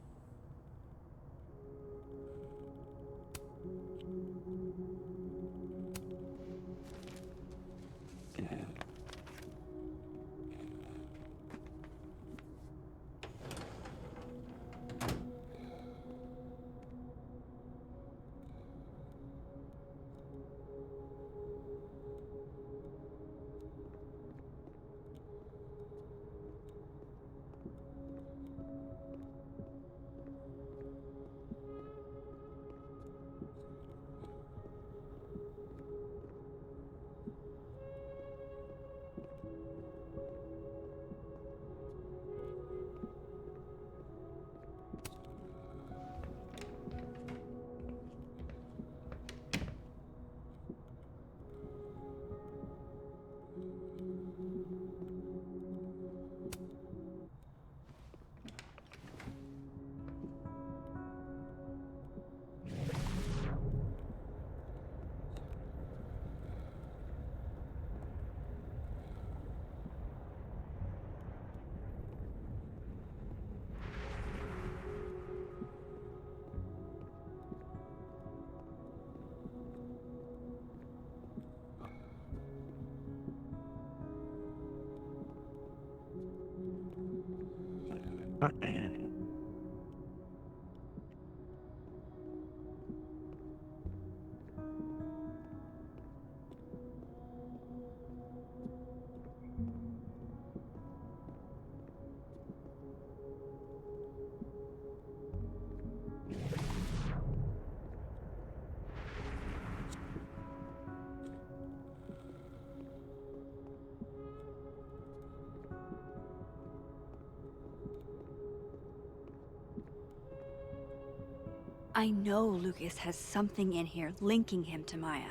I know Lucas has something in here linking him to Maya.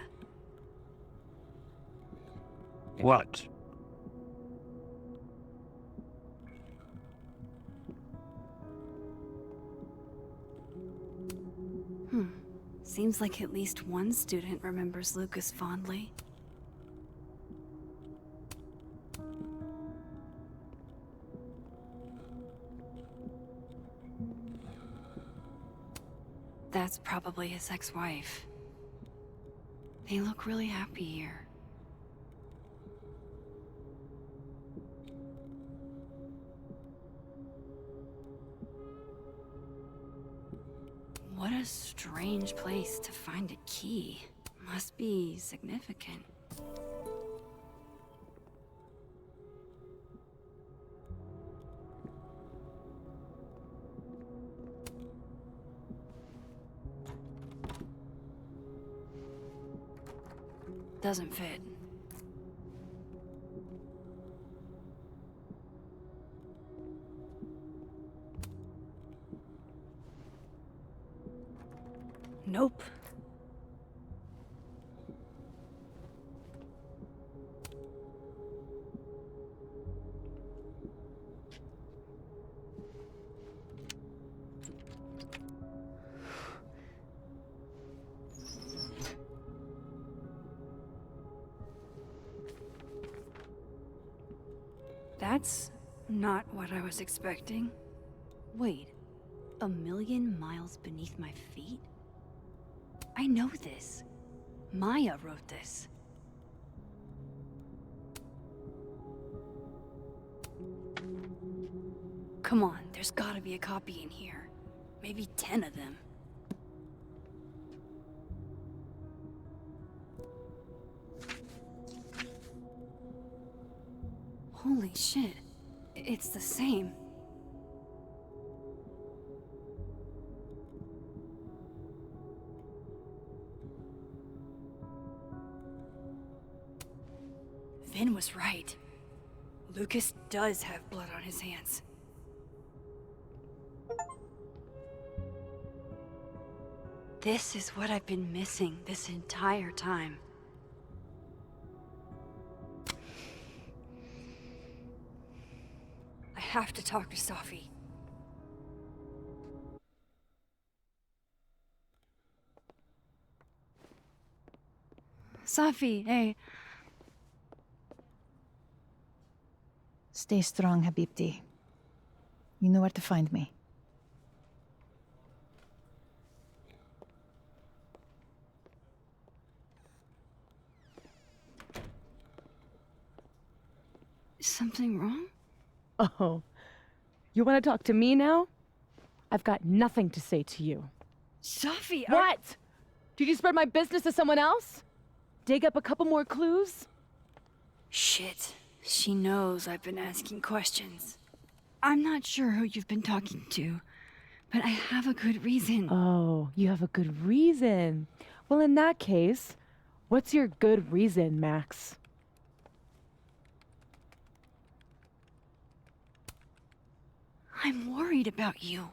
What? Seems like at least one student remembers Lucas fondly. That's probably his ex-wife. They look really happy here. What a strange place to find a key. Must be significant. Doesn't fit. Nope. That's not what I was expecting. Wait, 1,000,000 miles beneath my feet? I know this. Maya wrote this. Come on, there's gotta be a copy in here. Maybe 10 of them. Holy shit. It's the same. Vin was right. Lucas does have blood on his hands. This is what I've been missing this entire time. I have to talk to Safi. Safi, hey. Stay strong, Habibti. You know where to find me. Is something wrong? Oh, you want to talk to me now? I've got nothing to say to you. Safi, What? Did you spread my business to someone else? Dig up a couple more clues? Shit. She knows I've been asking questions. I'm not sure who you've been talking to, but I have a good reason. Oh, you have a good reason. Well, in that case, what's your good reason, Max? I'm worried about you.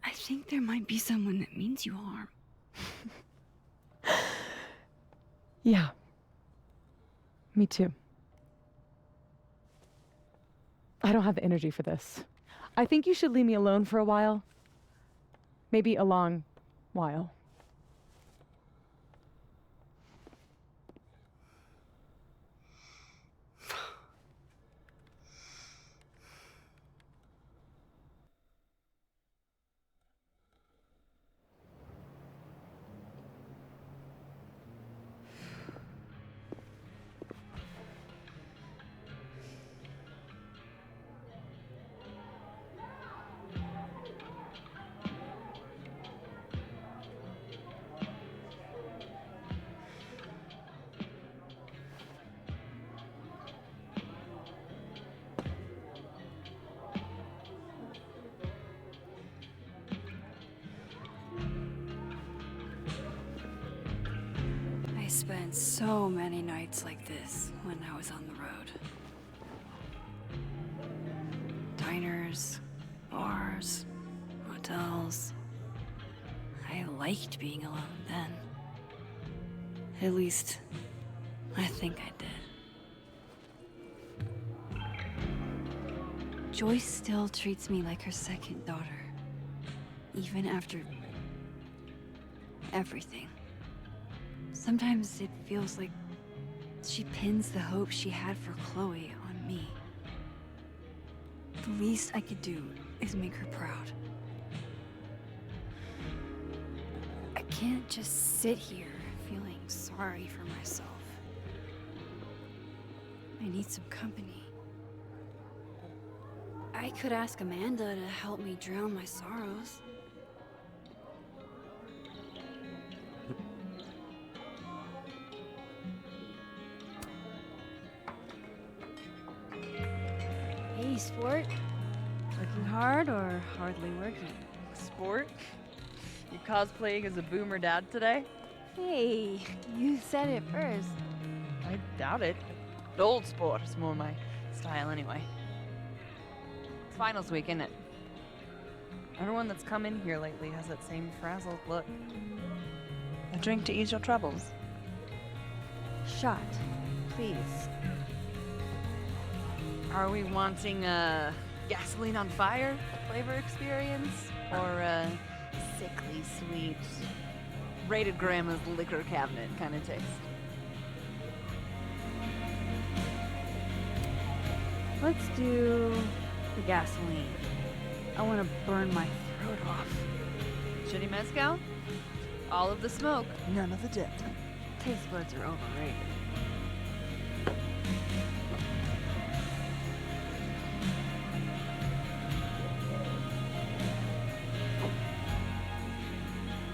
I think there might be someone that means you harm. Yeah. Me too. I don't have the energy for this. I think you should leave me alone for a while. Maybe a long while. I spent so many nights like this when I was on the road. Diners, bars, hotels. I liked being alone then. At least, I think I did. Joyce still treats me like her second daughter, even after everything. Sometimes it feels like she pins the hope she had for Chloe on me. The least I could do is make her proud. I can't just sit here feeling sorry for myself. I need some company. I could ask Amanda to help me drown my sorrows. Hey, sport. Working hard or hardly working? Sport? You cosplaying as a boomer dad today? Hey, you said it first. I doubt it. Old sport is more my style anyway. It's finals week, isn't it? Everyone that's come in here lately has that same frazzled look. A drink to ease your troubles. Shot, please. Are we wanting a gasoline on fire flavor experience? Or a sickly sweet, rated grandma's liquor cabinet kind of taste? Let's do the gasoline. I want to burn my throat off. Shitty mezcal? All of the smoke, none of the dip. Taste buds are overrated.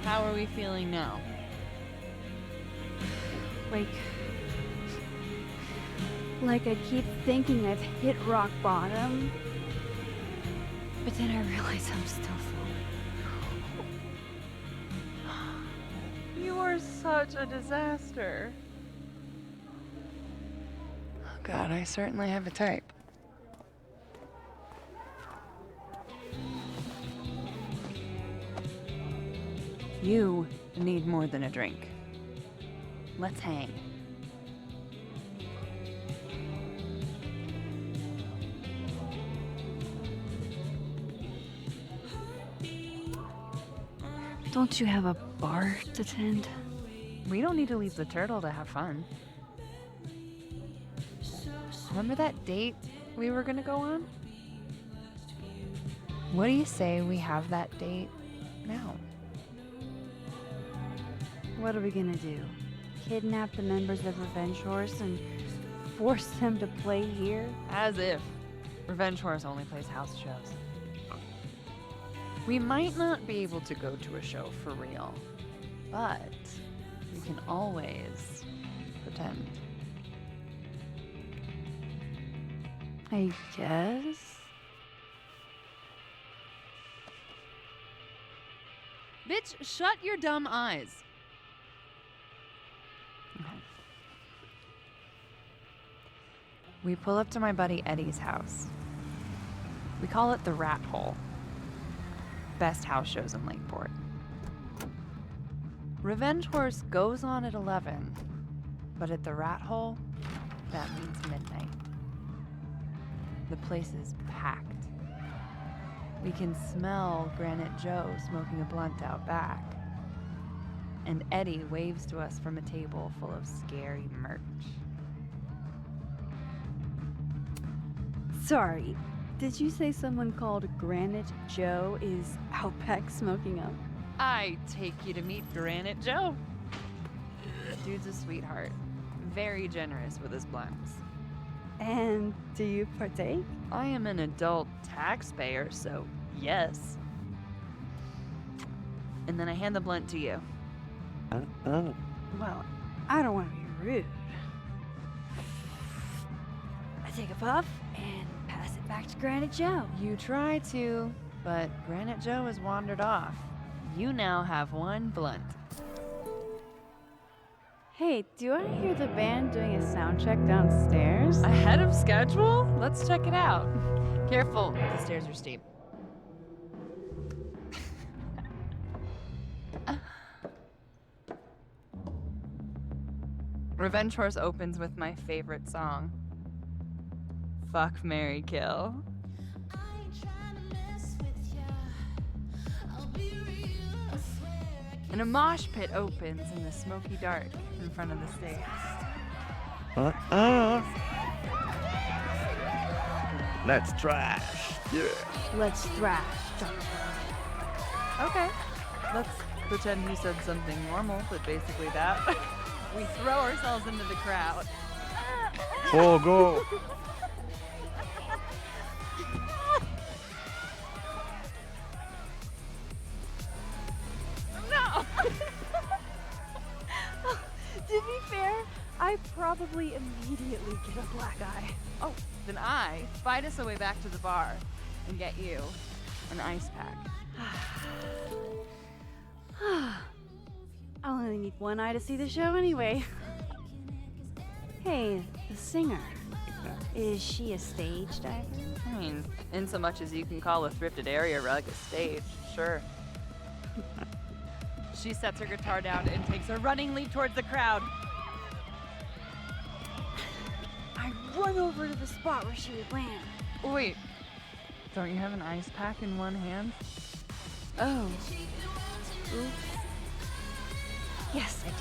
How are we feeling now? Like I keep thinking I've hit rock bottom, but then I realize I'm still falling. You are such a disaster. Oh God, I certainly have a type. You need more than a drink. Let's hang. Don't you have a bar to tend? We don't need to leave the turtle to have fun. Remember that date we were gonna go on? What do you say we have that date now? What are we gonna do? Kidnap the members of Revenge Horse and force them to play here? As if. Revenge Horse only plays house shows. We might not be able to go to a show for real, but we can always pretend. I guess? Bitch, shut your dumb eyes. Okay. We pull up to my buddy Eddie's house. We call it the Rat Hole. Best house shows in Lakeport. Revenge Horse goes on at 11, but at the Rat Hole, that means midnight. The place is packed. We can smell Granite Joe smoking a blunt out back. And Eddie waves to us from a table full of scary merch. Sorry, did you say someone called Granite Joe is out back smoking up? I take you to meet Granite Joe. Dude's a sweetheart. Very generous with his blunts. And do you partake? I am an adult taxpayer, so yes. And then I hand the blunt to you. Well, I don't want to be rude. I take a puff and pass it back to Granite Joe. You try to, but Granite Joe has wandered off. You now have one blunt. Hey, do I hear the band doing a sound check downstairs? Ahead of schedule? Let's check it out. Careful, the stairs are steep. Revenge Horse opens with my favorite song. Fuck, Marry, Kill. And a mosh pit opens in the smoky dark in front of the stage. Let's trash. Yeah. Let's thrash. Okay. Let's pretend you said something normal, but basically that. We throw ourselves into the crowd. Oh, go. No! To be fair, I probably immediately get a black eye. Oh, then I fight us a way back to the bar and get you an ice pack. I'll only need one eye to see the show anyway. Hey, the singer. Is she a stage diver? I mean, in so much as you can call a thrifted area rug a stage, sure. She sets her guitar down and takes a running leap towards the crowd. I run over to the spot where she would land. Wait, don't you have an ice pack in one hand? Oh. Oops. Yes, I do.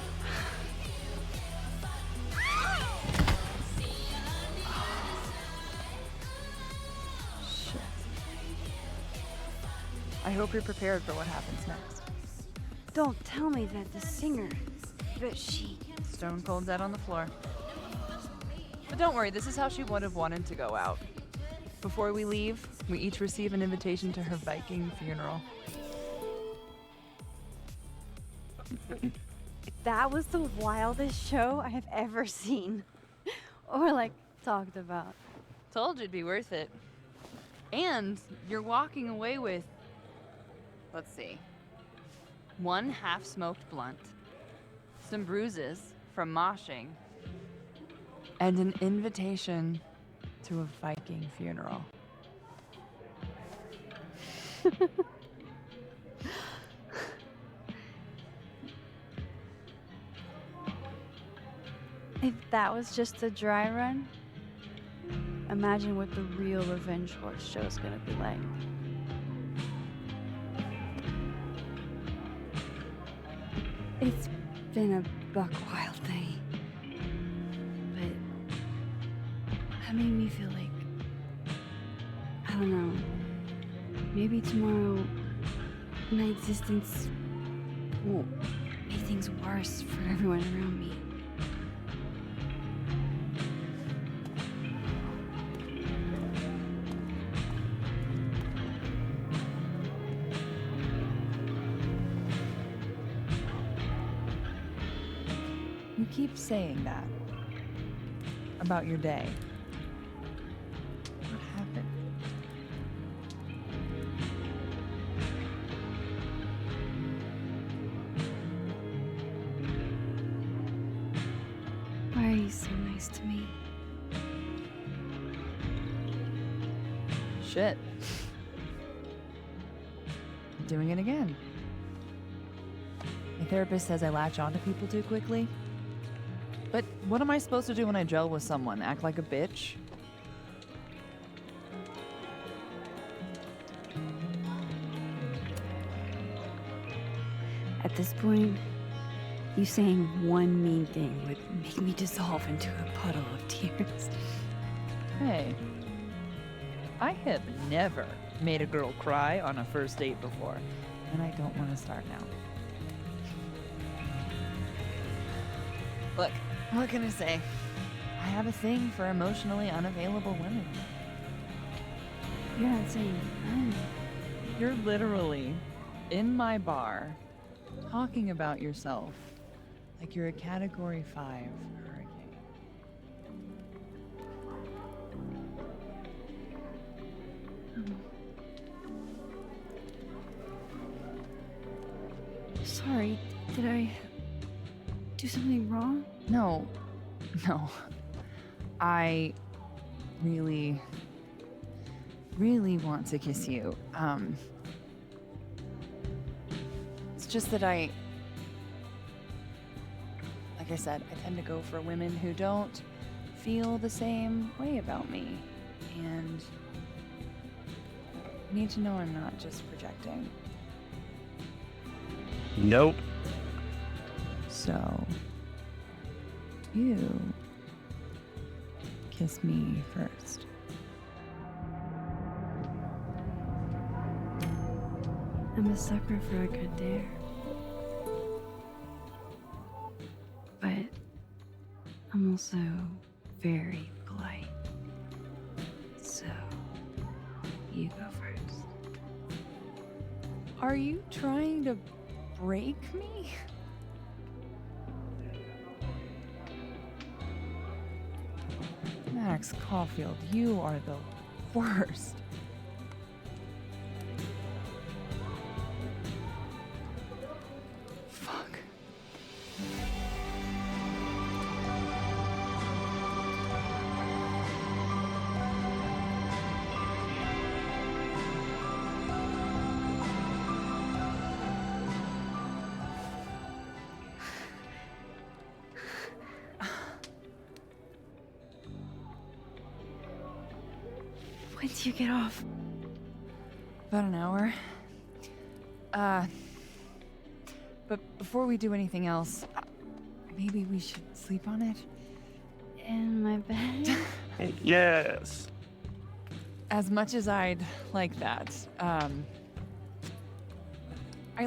Shit. I hope you're prepared for what happens next. Don't tell me that the singer, that she... Stone cold dead on the floor. But don't worry, this is how she would have wanted to go out. Before we leave, we each receive an invitation to her Viking funeral. That was the wildest show I have ever seen. Or, like, talked about. Told you it'd be worth it. And you're walking away with, let's see, one half-smoked blunt, some bruises from moshing, and an invitation to a Viking funeral. If that was just a dry run, imagine what the real Revenge Horse show is gonna be like. It's been a buck wild day, but that made me feel like, I don't know, maybe tomorrow my existence will make things worse for everyone around me. You keep saying that about your day. What happened? Why are you so nice to me? Shit. I'm doing it again. My therapist says I latch onto people too quickly. But what am I supposed to do when I gel with someone? Act like a bitch? At this point, you saying one mean thing would make me dissolve into a puddle of tears. Hey, I have never made a girl cry on a first date before, and I don't want to start now. Look, what can I say? I have a thing for emotionally unavailable women. You're not saying I'm... You're literally in my bar talking about yourself like you're a Category 5 hurricane. Sorry, did I do something wrong? No. I really want to kiss you. It's just that I I said, I tend to go for women who don't feel the same way about me. And I need to know I'm not just projecting. Nope. So, you kiss me first. I'm a sucker for a good dare. But I'm also very polite. So, you go first. Are you trying to break me? Max Caulfield, you are the worst. Fuck. When do you get off? About an hour. But before we do anything else, maybe we should sleep on it? In my bed? Yes. As much as I'd like that, I'd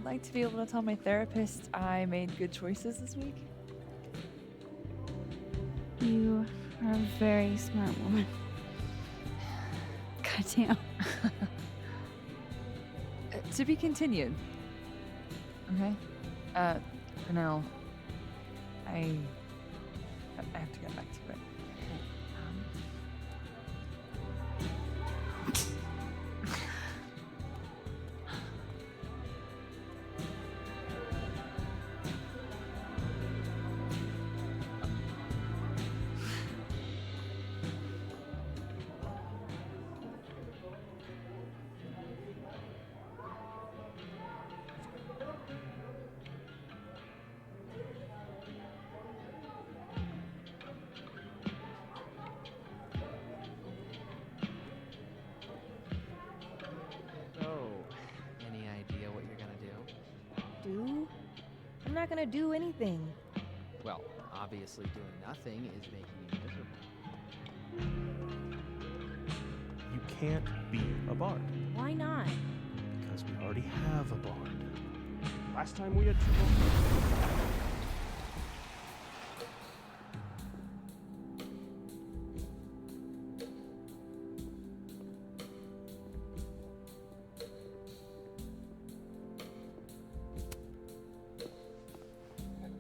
like to be able to tell my therapist I made good choices this week. You are a very smart woman. Goddamn. To be continued. Okay? For now, I have to get back to it. So, any idea what you're gonna do? Do? I'm not gonna do anything. Well, obviously doing nothing is making you miserable. You can't be a bard. Why not? Because we already have a bard. Last time we had two.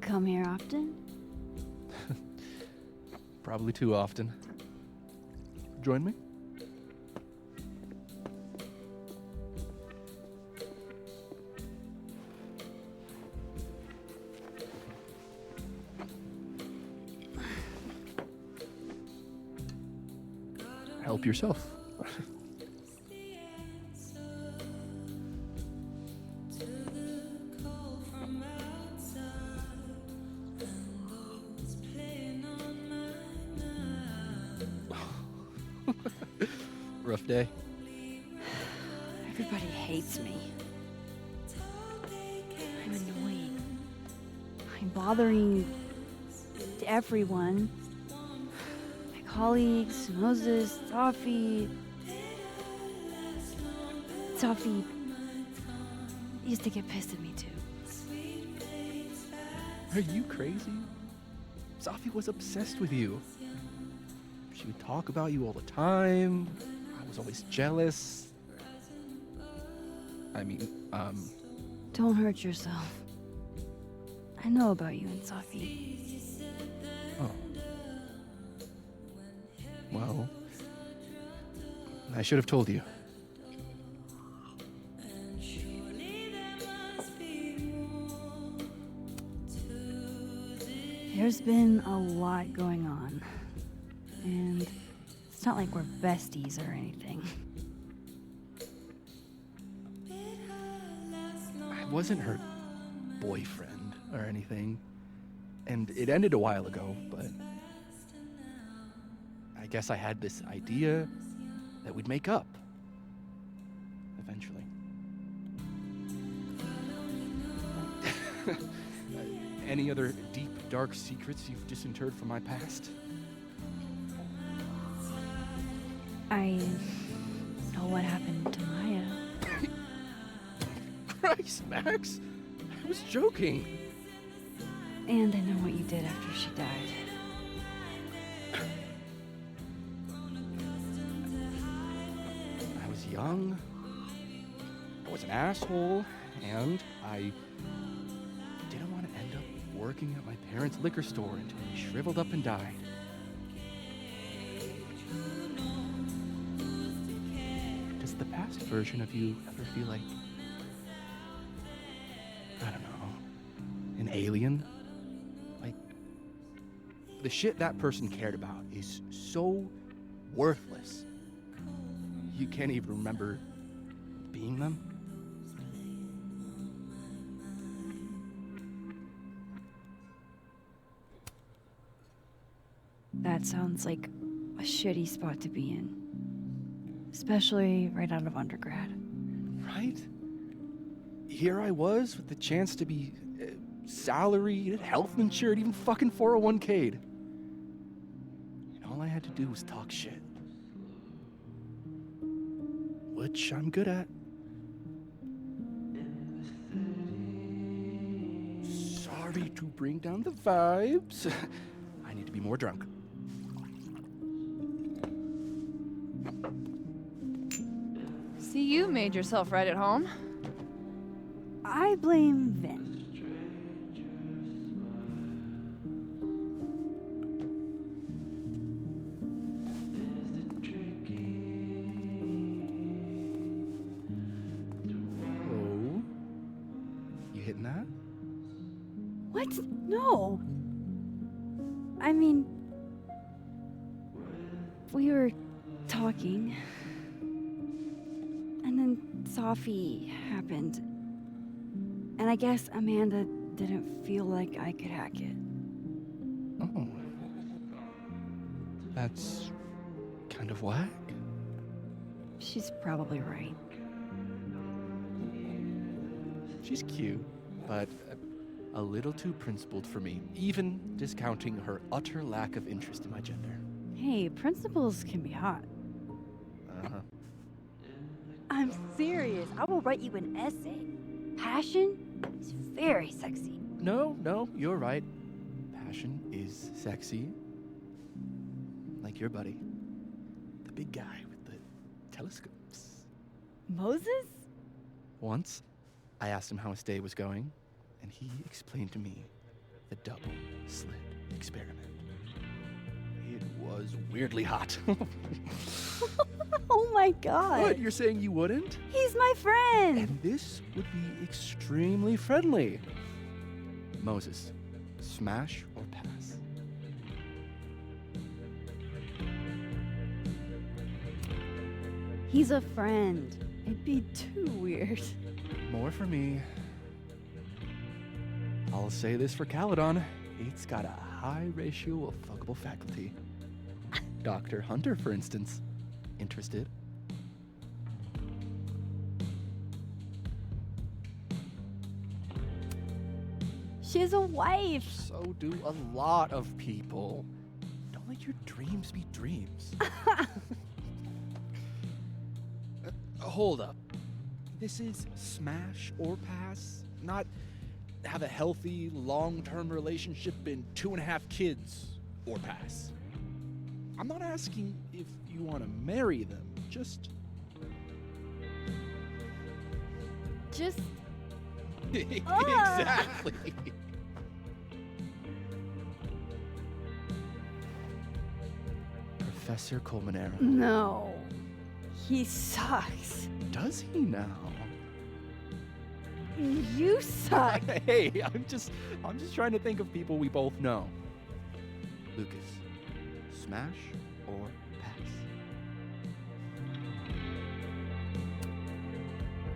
Come here often? Probably too often. Join me? Help yourself. Rough day. Everybody hates me. I'm annoying. I'm bothering everyone. My colleagues, Moses, Safi. Safi used to get pissed at me too. Are you crazy? Safi was obsessed with you. She would talk about you all the time. I was always jealous. I mean, Don't hurt yourself. I know about you and Safi. Oh. Well, I should have told you. There's been a lot going on. And it's not like we're besties or anything. I wasn't her boyfriend or anything. And it ended a while ago, but I guess I had this idea that we'd make up. Eventually. Any other deep, dark secrets you've disinterred from my past? I know what happened to Maya. Christ, Max! I was joking. And I know what you did after she died. I was young. I was an asshole, and I didn't want to end up working at my parents' liquor store until he shriveled up and died. Does the past version of you ever feel like, I don't know, an alien? Like, the shit that person cared about is so worthless. You can't even remember being them. That sounds like a shitty spot to be in. Especially right out of undergrad. Right? Here I was with the chance to be salaried, health insured, even fucking 401k'd. And all I had to do was talk shit. Which I'm good at. Sorry to bring down the vibes. I need to be more drunk. See, you made yourself right at home. I blame Vin. Oh? You hitting that? What? No. I mean, we were talking, and then Safi happened, and I guess Amanda didn't feel like I could hack it. Oh. That's kind of whack. She's probably right. She's cute, but a little too principled for me, even discounting her utter lack of interest in my gender. Hey, principals can be hot. Uh-huh. I'm serious. I will write you an essay. Passion is very sexy. No, you're right. Passion is sexy. Like your buddy. The big guy with the telescopes. Moses? Once, I asked him how his day was going, and he explained to me the double slit experiment. It was weirdly hot. Oh my god. What, you're saying you wouldn't? He's my friend. And this would be extremely friendly. Moses, smash or pass? He's a friend. It'd be too weird. More for me. I'll say this for Caledon. It's got a high ratio of fuckable faculty. Dr. Hunter, for instance. Interested? She has a wife. So do a lot of people. Don't let your dreams be dreams. Hold up. This is smash or pass, not have a healthy, long-term relationship and 2.5 kids or pass. I'm not asking if you want to marry them, just... Exactly. Professor Colmenero. No. He sucks. Does he now? You suck. Hey, I'm just trying to think of people we both know. Lucas, smash or pass?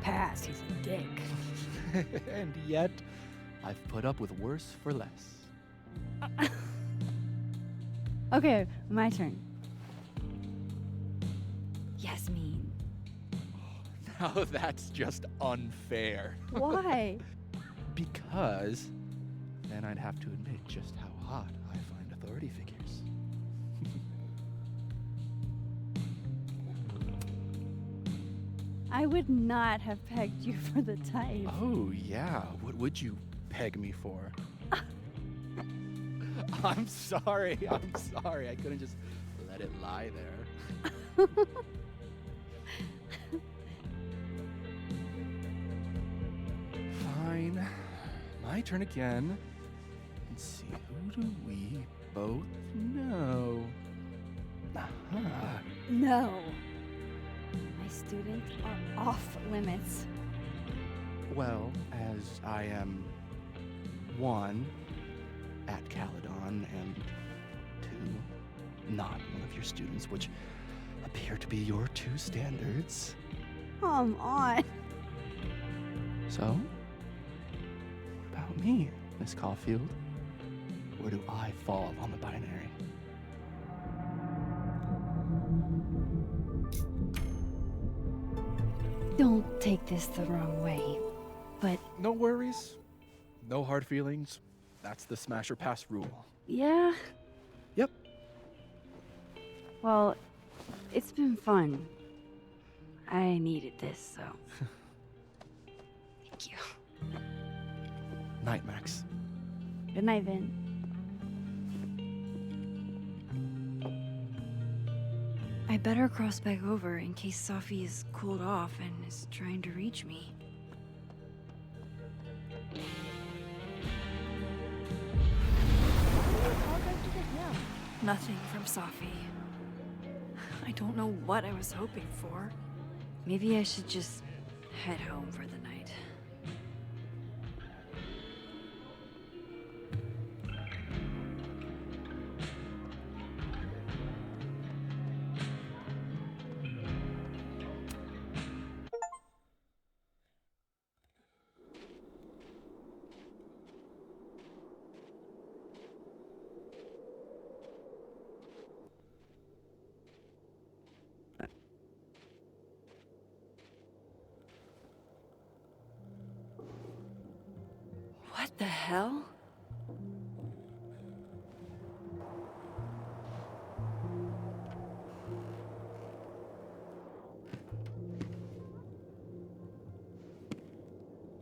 Pass. He's a dick. And yet, I've put up with worse for less. Okay, my turn. Yasmin. Now that's just unfair. Why? Because then I'd have to admit just how hot I find authority figures. I would not have pegged you for the type. Oh, yeah. What would you peg me for? I'm sorry. I'm sorry. I couldn't just let it lie there. Fine. My turn again. Let's see. Who do we both know? Aha. No. My students are off limits. Well, as I am one at Caledon and two, not one of your students, which appear to be your two standards. Come on. So, what about me, Miss Caulfield? Where do I fall on the binary? Don't take this the wrong way, but No worries. No hard feelings. That's the smash or pass rule. yeah. Yep. Well, it's been fun. I needed this, so. Thank you. Night, Max. Good night, Vin. I better cross back over in case Safi is cooled off and is trying to reach me. Nothing from Safi. I don't know what I was hoping for. Maybe I should just head home for the night. What the hell?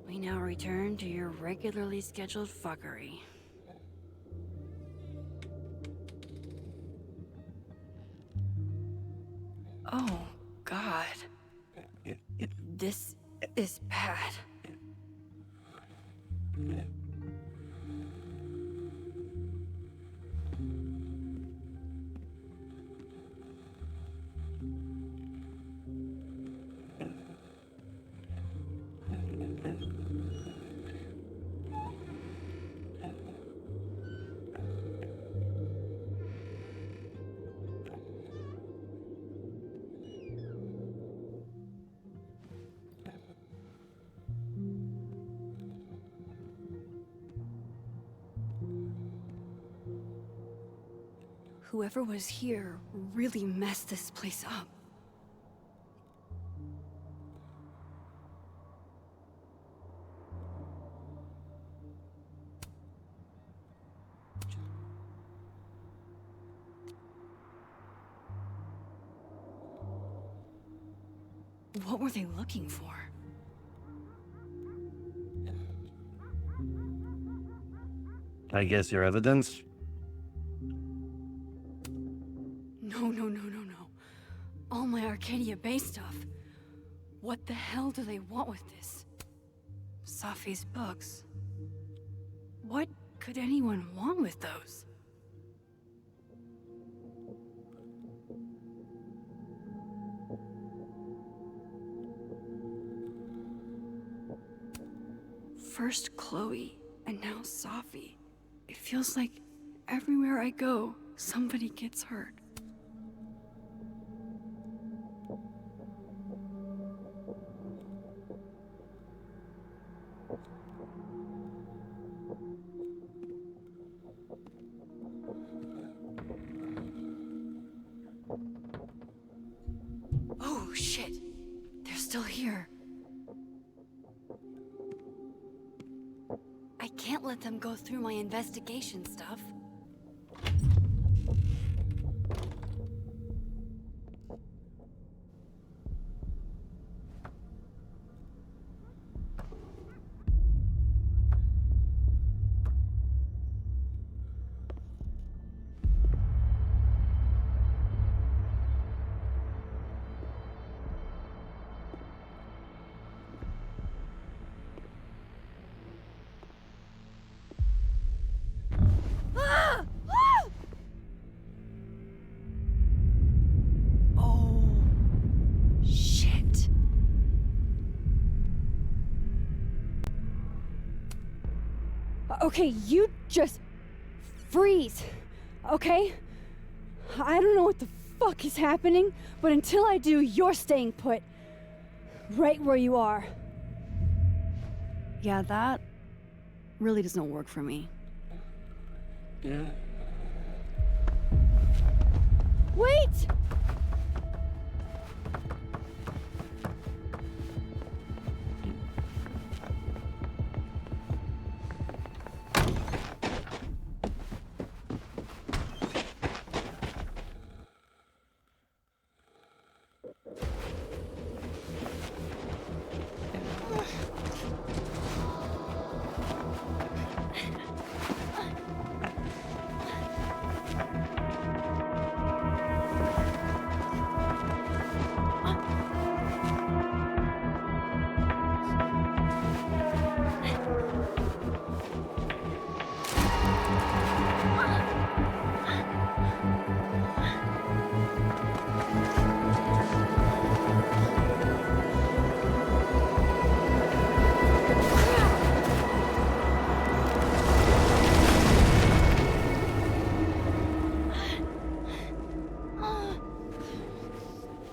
We now return to your regularly scheduled fuckery. Oh, God. This is bad. Whoever was here really messed this place up. What were they looking for? I guess your evidence? No. All my Arcadia Bay stuff. What the hell do they want with this? Safi's books. What could anyone want with those? First Chloe, and now Safi. It feels like everywhere I go, somebody gets hurt. still here. I can't let them go through my investigation stuff. Okay, you just freeze, okay? I don't know what the fuck is happening, but until I do, you're staying put. Right where you are. Yeah, that really doesn't work for me. Yeah. Wait!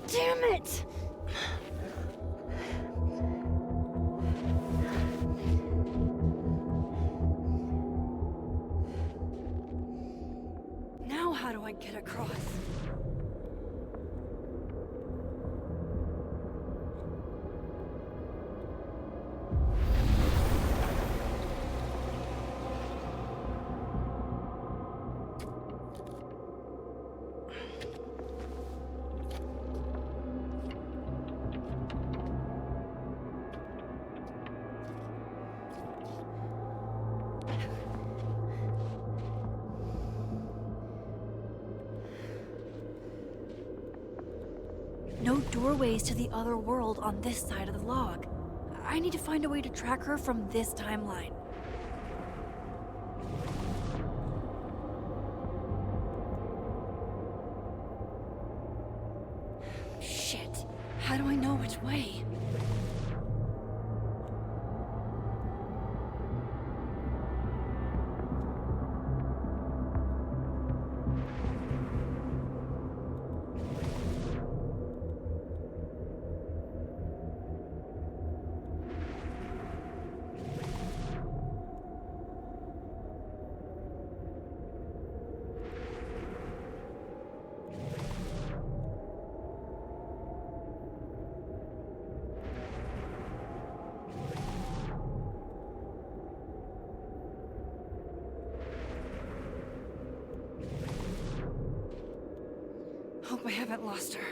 Damn it! Now how do I get across? No doorways to the other world on this side of the log. I need to find a way to track her from this timeline. Shit. How do I know which way? Hope I haven't lost her.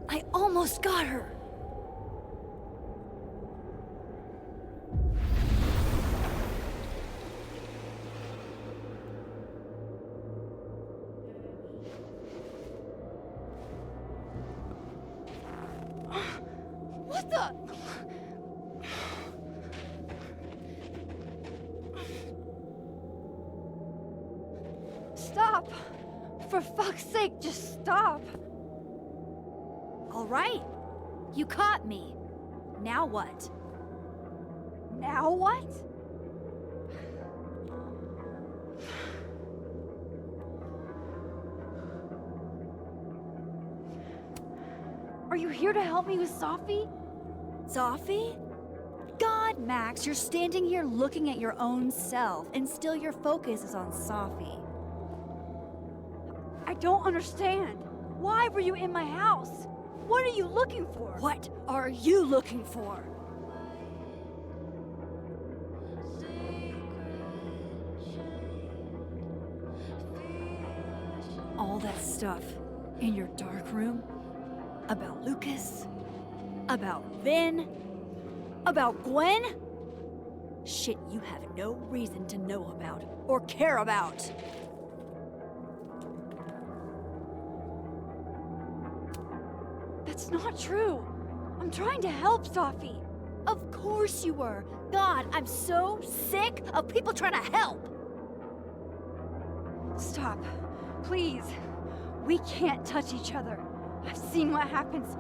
I almost got her! What the? Stop! For fuck's sake, just stop! All right. You caught me. Now what? Now what? Are you here to help me with Safi? Safi? God, Max, you're standing here looking at your own self, and still your focus is on Safi. I don't understand. Why were you in my house? What are you looking for? What are you looking for? All that stuff in your dark room about Lucas, about Vin, about Gwen? Shit you have no reason to know about or care about. That's not true. I'm trying to help Safi. Of course you were. God, I'm so sick of people trying to help. Stop. Please. We can't touch each other. I've seen what happens.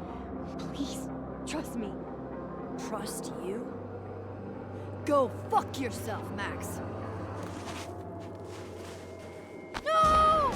Please, trust me. Trust you? Go fuck yourself, Max. No!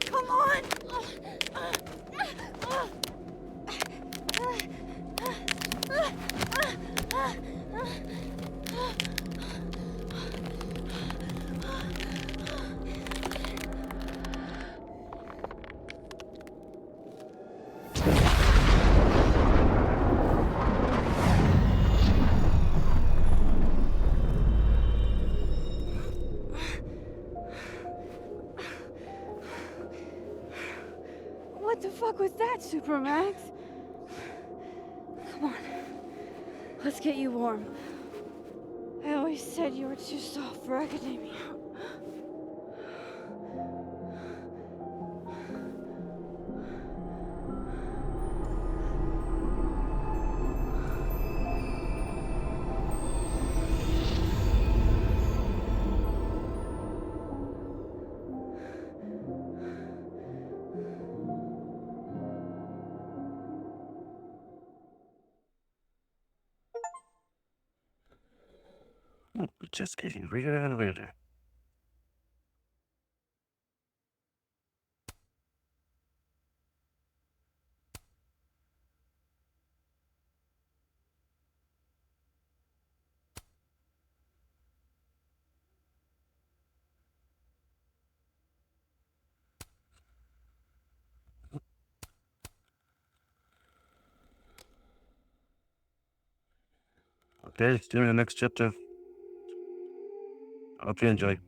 Come on! What the fuck was that, Supermax? Come on. Let's get you warm. I always said you were too soft for academia. Just getting weirder and weirder. Okay, see you in the next chapter. Hope you enjoy.